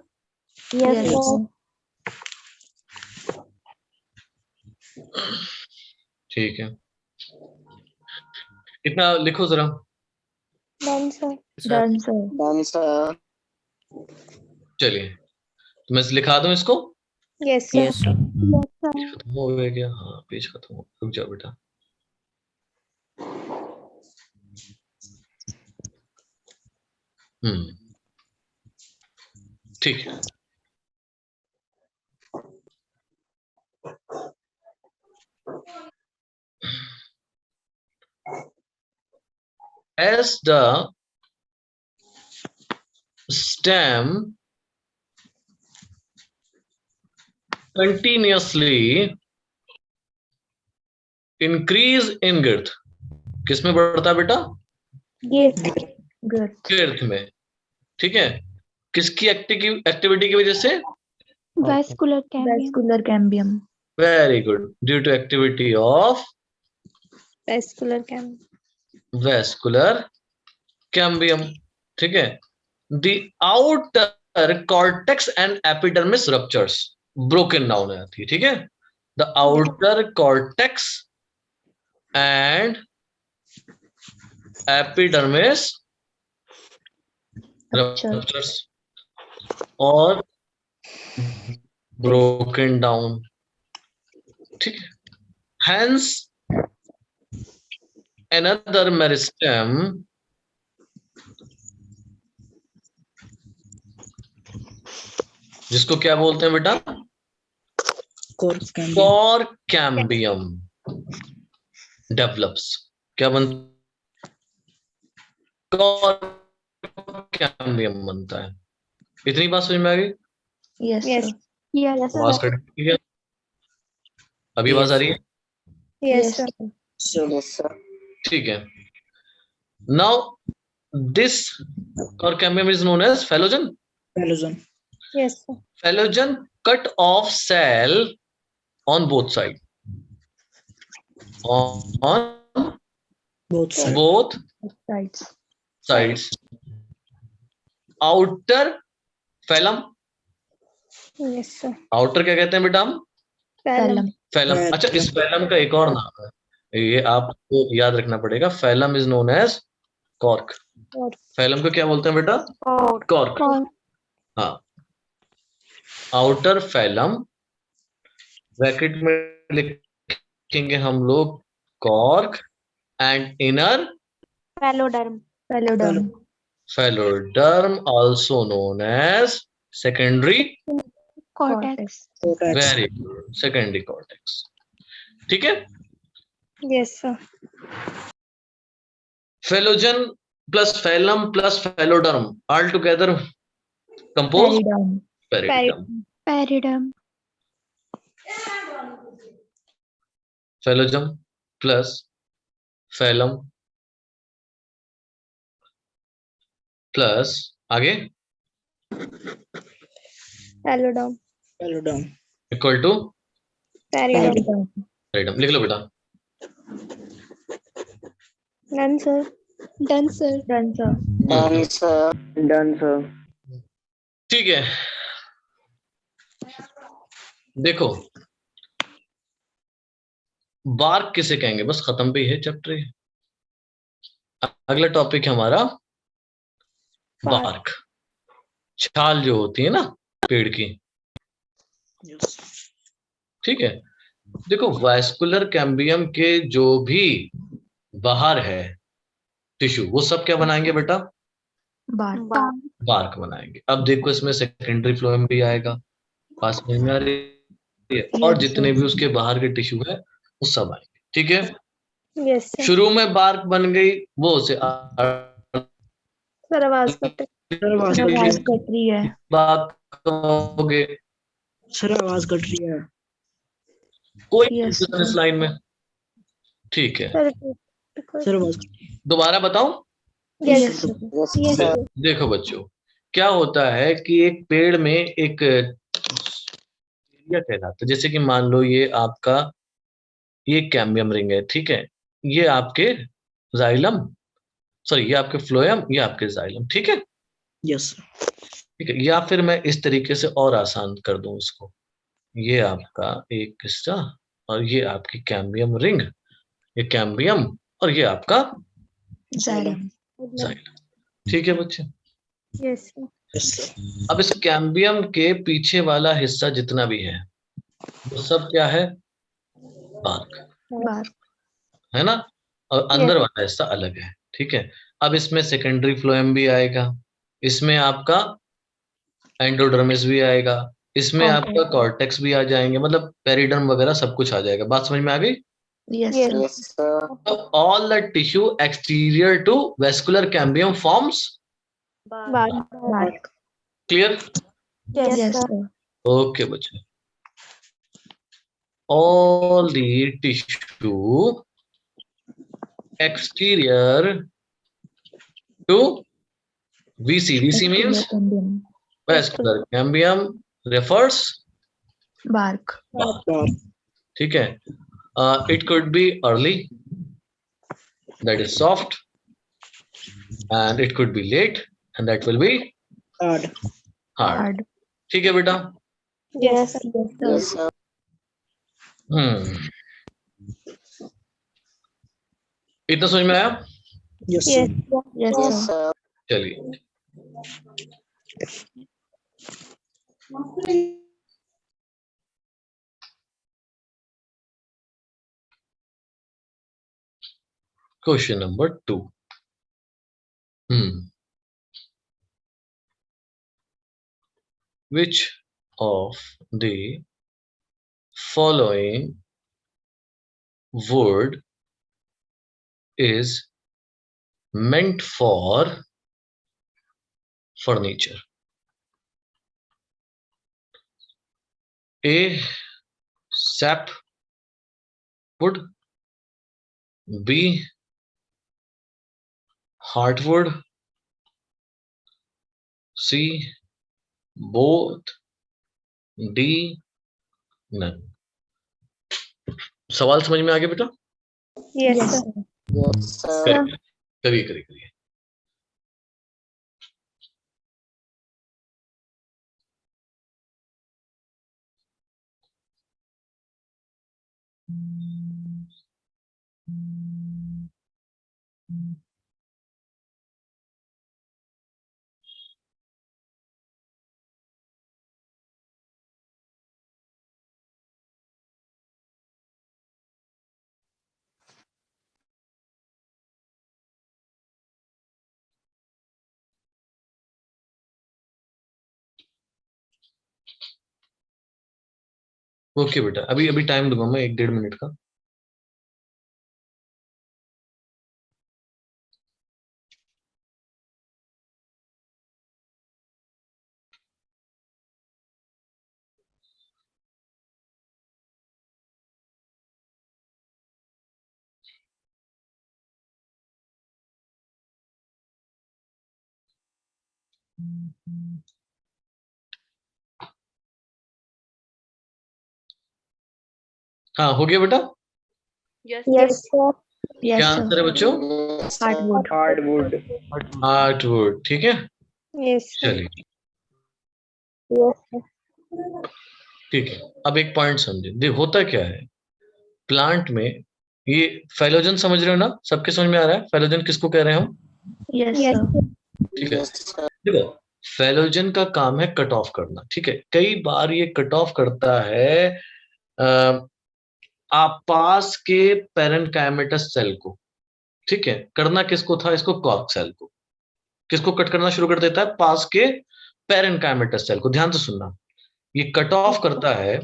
Yes, sir. ठीक है, इतना लिखो जरा। Done, sir. Done sir. Done, sir. चलिए, तो मैं लिखा दूं इसको। Yes, sir. Yes, sir. Yes, sir. खत्म हो गया क्या? हाँ, पेज खत्म हो, रुक जाओ बेटा। ठीक है। As the stem continuously increase in girth, किसमें बढ़ता है बेटा? Yes. गर्थ। girth में। ठीक है, किसकी एक्टिविटी की वजह से? Vascular cambium. Vascular cambium. Very good, due to activity of Vascular cambium. Vascular cambium. ठीक है, the outer cortex and epidermis ruptures, broken down है, ठीक है? The outer cortex and epidermis ruptures और ब्रोकन डाउन। ठीक है, hence another meristem जिसको क्या बोलते हैं बेटा? Cork cambium develops. क्या कॉर कैम्बियम बनता है। इतनी बात समझ में आ गई? Yes Yes. सर। Yes, आवाज sir. कट गई है? अभी आवाज आ रही है? Yes, sir. Yes, sir. ठीक है। Now this cork cambium is known as phellogen. Yes, sir. Phallogen cut off cell on both sides. On both sides. sides. Outer phellum. Yes, sir. Outer क्या कहते हैं बेटा हम? पैलम। Phellum. अच्छा, इस phellum का एक और नाम है, ये आपको याद रखना पड़ेगा। Phellum is known as cork. Cork. Phellum को क्या बोलते हैं बेटा? Cork. Cork. Cork. हाँ, आउटर फैलम, ब्रैकेट में लिखेंगे हम लोग cork, and inner Phalloderm. Phelloderm. Phelloderm, also known as secondary. Cortex. Very good, secondary cortex. ठीक है, Yes, sir. Phellogen plus phellem plus phelloderm all together compose periderm. Periderm. Peridum. Phellogen plus phellem plus आगे Phalloderm. Equal to Peridum. Periderm. लिख लो बेटा। Done, sir. Done, sir. Done sir. Done, sir. Done, sir. ठीक है, देखो बार्क किसे कहेंगे? बस खत्म भी है चैप्टर। अगला टॉपिक है हमारा बार्क, छाल जो होती है ना पेड़ की। ठीक है, देखो वास्कुलर कैम्बियम के जो भी बाहर है टिश्यू, वो सब क्या बनाएंगे बेटा? बार। बार्क बनाएंगे। अब देखो इसमें सेकेंडरी फ्लोएम भी आएगा, पास समझ में आ रही है, और Yes, जितने sir. भी उसके बाहर के टिश्यू है वो सब आएंगे। ठीक है, यस सर। शुरू में बार्क बन गई, वो उसे सर आवाज कट सर आवाज सर कट रही आवाज है। कट रही है। बात करोगे, सर आवाज कट रही है। कोई Yes, कंफ्यूजन इस sir. लाइन में? ठीक है, सर सर आवाज दोबारा बताऊं? Yes Yes, sir. Yes, yes sir. देखो बच्चों, क्या होता है कि एक पेड़ में एक एरिया कहलाता है, जैसे कि मान लो ये आपका, ये कैम्बियम रिंग है, ठीक है, ये आपके जाइलम, सॉरी ये आपके फ्लोएम, ये आपके जाइलम, ठीक है। यस ठीक है, या फिर मैं इस तरीके से और आसान कर दूं इसको, ये आपका एक हिस्सा और ये आपकी कैम्बियम रिंग, ये कैम्बियम और ये आपका Xylem. जाइलम। ठीक है बच्चे, यस सर। Yes sir. अब इस कैम्बियम के पीछे वाला हिस्सा जितना भी है वो सब क्या है? Bark, Bark. है ना, और अंदर वाला हिस्सा अलग है। ठीक है, अब इसमें सेकेंडरी फ्लोएम भी आएगा, इसमें आपका एंडोडर्मिस भी आएगा, इसमें Cortex. आपका कॉर्टेक्स भी आ जाएंगे, मतलब पेरिडर्म वगैरह सब कुछ आ जाएगा। बात समझ में आ गई? Yes, Yes. sir. Yes, sir. So all the tissue exterior to vascular cambium forms बात Bark. clear? Yes Yes, sir. sir. Okay बच्चे, all the tissue exterior to VC, VC means Exterior cambium. vascular cambium refers Bark. bark. ठीक है, it could be early, that is soft, and it could be late, and that will be hard hard. Hard. ठीक है बेटा? Yes sir. Yes, sir. Yes, sir. इतना समझ में आया? Yes yes sir. Yes, Yes, sir. sir. चलिए, question number 2। Which of the following word is meant for furniture? A. Sap wood, B. Heartwood, C. Both, D. None. सवाल समझ में आ गया बेटा? Yes Yes, sir. sir. Yes, sir. करिए करिए करिए करिए। ओके बेटा, अभी अभी टाइम दूंगा मैं 1-1.5 मिनट का। हाँ, हो गया बेटा? Yes sir. Yes, क्या sir. आंसर है बच्चों? Yes, sir. Hardwood. Hardwood. Heartwood. ठीक है, यस सर। चलिए यस ठीक है। अब एक पॉइंट समझे, देख होता क्या है प्लांट में, ये फेलोजन समझ रहे हो ना? सबके समझ में आ रहा है फेलोजन किसको कह रहे हैं हम? Yes, yes sir. ठीक है, Yes, sir. देखो फेलोजन का काम है कट ऑफ करना। ठीक है, कई बार ये कट ऑफ करता है आपास के पेरेन्काइमेटस सेल को। ठीक है, करना किसको था? इसको कॉर्क सेल को। किसको कट करना शुरू कर देता है? पास के पेरेन्काइमेटस सेल को। ध्यान से सुनना, ये कट ऑफ करता है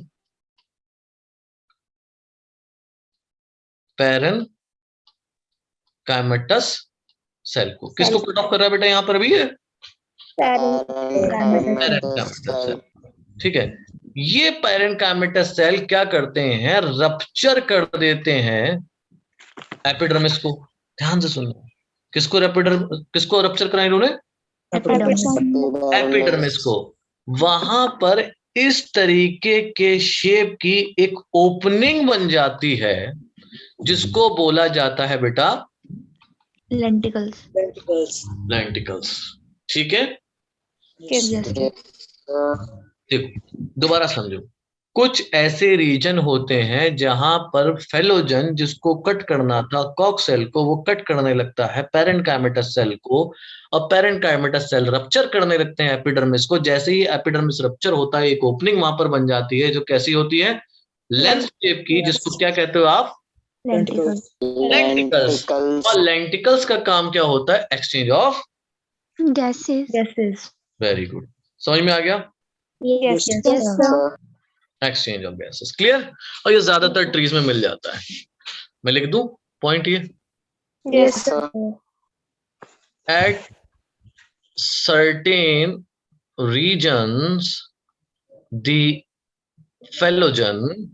पेरेन्काइमेटस सेल को। किसको कट ऑफ कर रहा है बेटा यहाँ पर भी? है पेरेन्काइमेटस सेल। ठीक है, ये पेरेन्काइमेटस सेल क्या करते हैं? रप्चर कर देते हैं एपिडर्मिस को। ध्यान से सुनना, किसको रप्चर कराएंगे उन्होंने? एपिडर्मिस को। वहां पर इस तरीके के शेप की एक ओपनिंग बन जाती है जिसको बोला जाता है बेटा लेंटिकल्स। लेंटिकल्स। ठीक है, यस। देखो दोबारा समझो। कुछ ऐसे रीजन होते हैं जहां पर फेलोजन जिसको कट करना था कॉक सेल को, वो कट करने लगता है पेरेन्काइमेटस सेल को, और पेरेन्काइमेटस सेल रप्चर करने लगते हैं एपिडर्मिस को। जैसे ही एपिडर्मिस रप्चर होता है, एक ओपनिंग वहां पर बन जाती है जो कैसी होती है? लेंस शेप की, जिसको क्या कहते हो आप? लेंटिकल्स। लेंटिकल्स। और लेंटिकल्स का काम क्या होता है? Exchange of gases. Very good, समझ में आ गया? Yes. Exchange of gases. Clear? और ये ज्यादातर ट्रीज में मिल जाता है। मैं लिख दूं पॉइंट ये? Yes. At certain regions the phelogen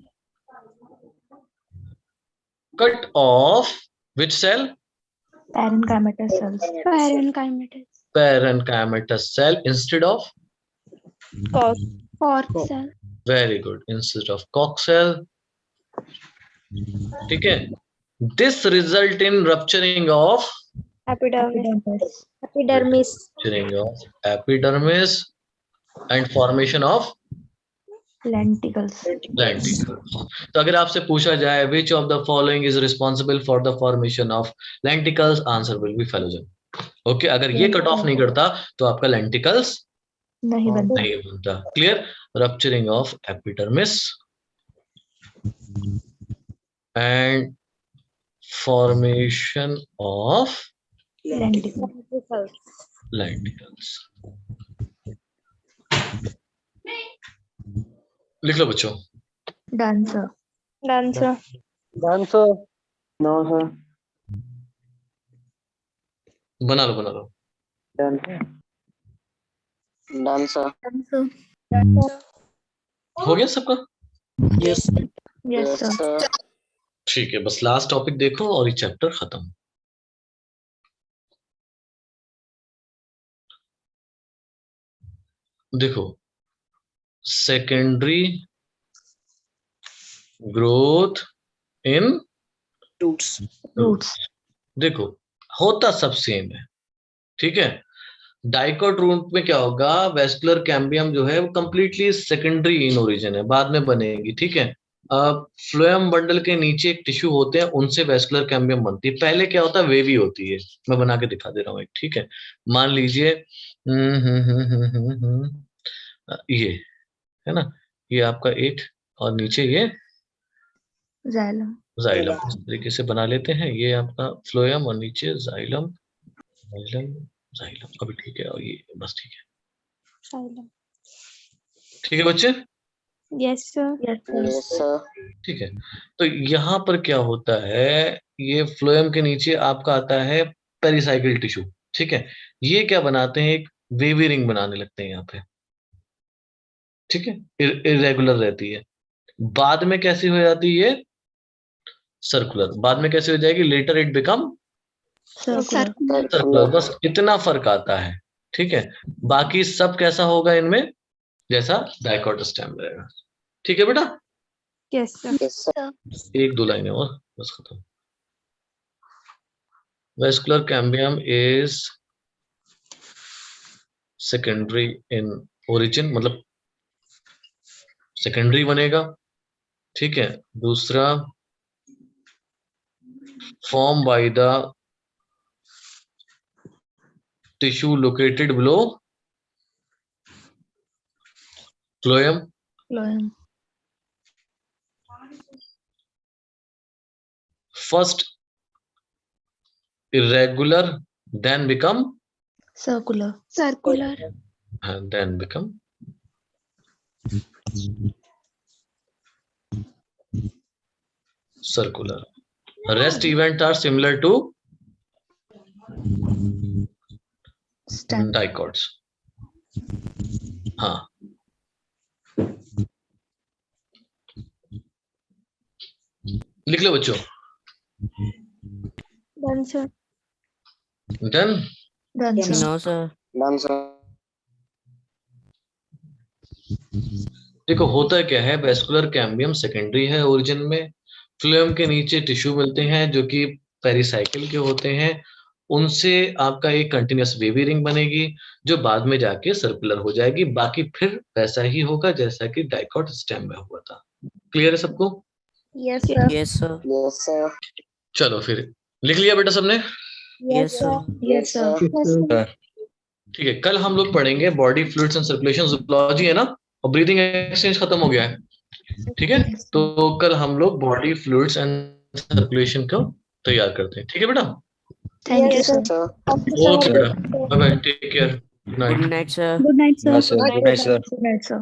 cut off which cell? Parenchymatous cells. Parenchymatous cell instead of? Cork cell. Very good, instead of Koch cell. ठीक है, this result in rupturing of Epidermis. epidermis and formation of Lenticles. lenticles. तो अगर आपसे पूछा जाए which of the following is responsible for the formation of lenticles, answer will be phelogen. Okay, अगर ये कट ऑफ नहीं करता तो आपका लेंटिकल्स नहीं बनता। नहीं बनता। Clear? Rupturing of epidermis and formation of lenticels. Lenticels. लिख लो बच्चों। Done sir. No, sir. बना लो। Done, sir. हो गया सबका? Yes. Yes sir. ठीक है, बस लास्ट टॉपिक देखो और ये चैप्टर खत्म। देखो, सेकेंडरी ग्रोथ इन रूट्स। देखो, होता सब सेम है। ठीक है, डाइकोट रूट में क्या होगा? वेस्कुलर कैम्बियम जो है वो कंप्लीटली सेकेंडरी इन ओरिजिन है, बाद में बनेगी। ठीक है, फ्लोएम बंडल के नीचे एक टिश्यू होते हैं, उनसे वेस्कुलर कैम्बियम बनती है। पहले क्या होता है? वेवी होती है। मैं बना के दिखा दे रहा हूँ एक। ठीक है, मान लीजिए ये है ना, ये आपका एक, और नीचे ये जाइलम। जाइलम। इस तरीके से बना लेते हैं। ये आपका फ्लोएम और नीचे जाइलम, जाइलम। अभी ठीक है, और ये बस ठीक है। ठीक है बच्चे? Yes, sir. Yes, sir. ठीक है, तो यहाँ पर क्या होता है? ये फ्लोएम के नीचे आपका आता है पेरिसाइकिल टिश्यू। ठीक है, ये क्या बनाते हैं? एक वेवी रिंग बनाने लगते हैं यहाँ पे। ठीक है, इरेगुलर रहती है। बाद में कैसी हो जाती है? सर्कुलर। बाद में कैसे हो जाएगी? Later it become circular. बस इतना फर्क आता है। ठीक है, बाकी सब कैसा होगा इनमें? जैसा डाइकोट स्टेम रहेगा। ठीक है बेटा? Yes, sir. Yes, sir. एक दो लाइनें और बस खत्म। Vascular cambium is secondary in origin, मतलब सेकेंडरी बनेगा। ठीक है, दूसरा form by the tissue located below phloem. First irregular, then become circular, Circular. and then become circular. Rest event are similar to stem, dichots. हाँ, लिख लो बच्चों. Done, sir. Done. done sir, No, sir. Done, sir. देखो होता क्या है, वेस्कुलर कैम्बियम सेकेंडरी है ओरिजिन में. फ्लोएम के नीचे टिश्यू मिलते हैं जो कि पेरिसाइकिल के होते हैं. उनसे आपका एक कंटिन्यूअस वेवी रिंग बनेगी जो बाद में जाके सर्कुलर हो जाएगी. बाकी फिर वैसा ही होगा जैसा कि डाइकॉट स्टेम में हुआ था. क्लियर है सबको? Yes, sir. Yes, sir. Yes, sir. चलो फिर लिख लिया बेटा सबने? Yes, sir. yes sir, Yes, sir. ठीक है. कल हम लोग पढ़ेंगे body fluids and circulation zoology, है ना? और ब्रीदिंग एक्सचेंज खत्म हो गया है. ठीक है, तो कल हम लोग बॉडी फ्लूइड्स एंड सर्कुलेशन को तैयार करते हैं. ठीक है बेटा? thank you Yes, sir, Sir. Okay बेटा, bye bye, take care, good night. Good night, sir. Good night, sir. Good night, sir. good night sir.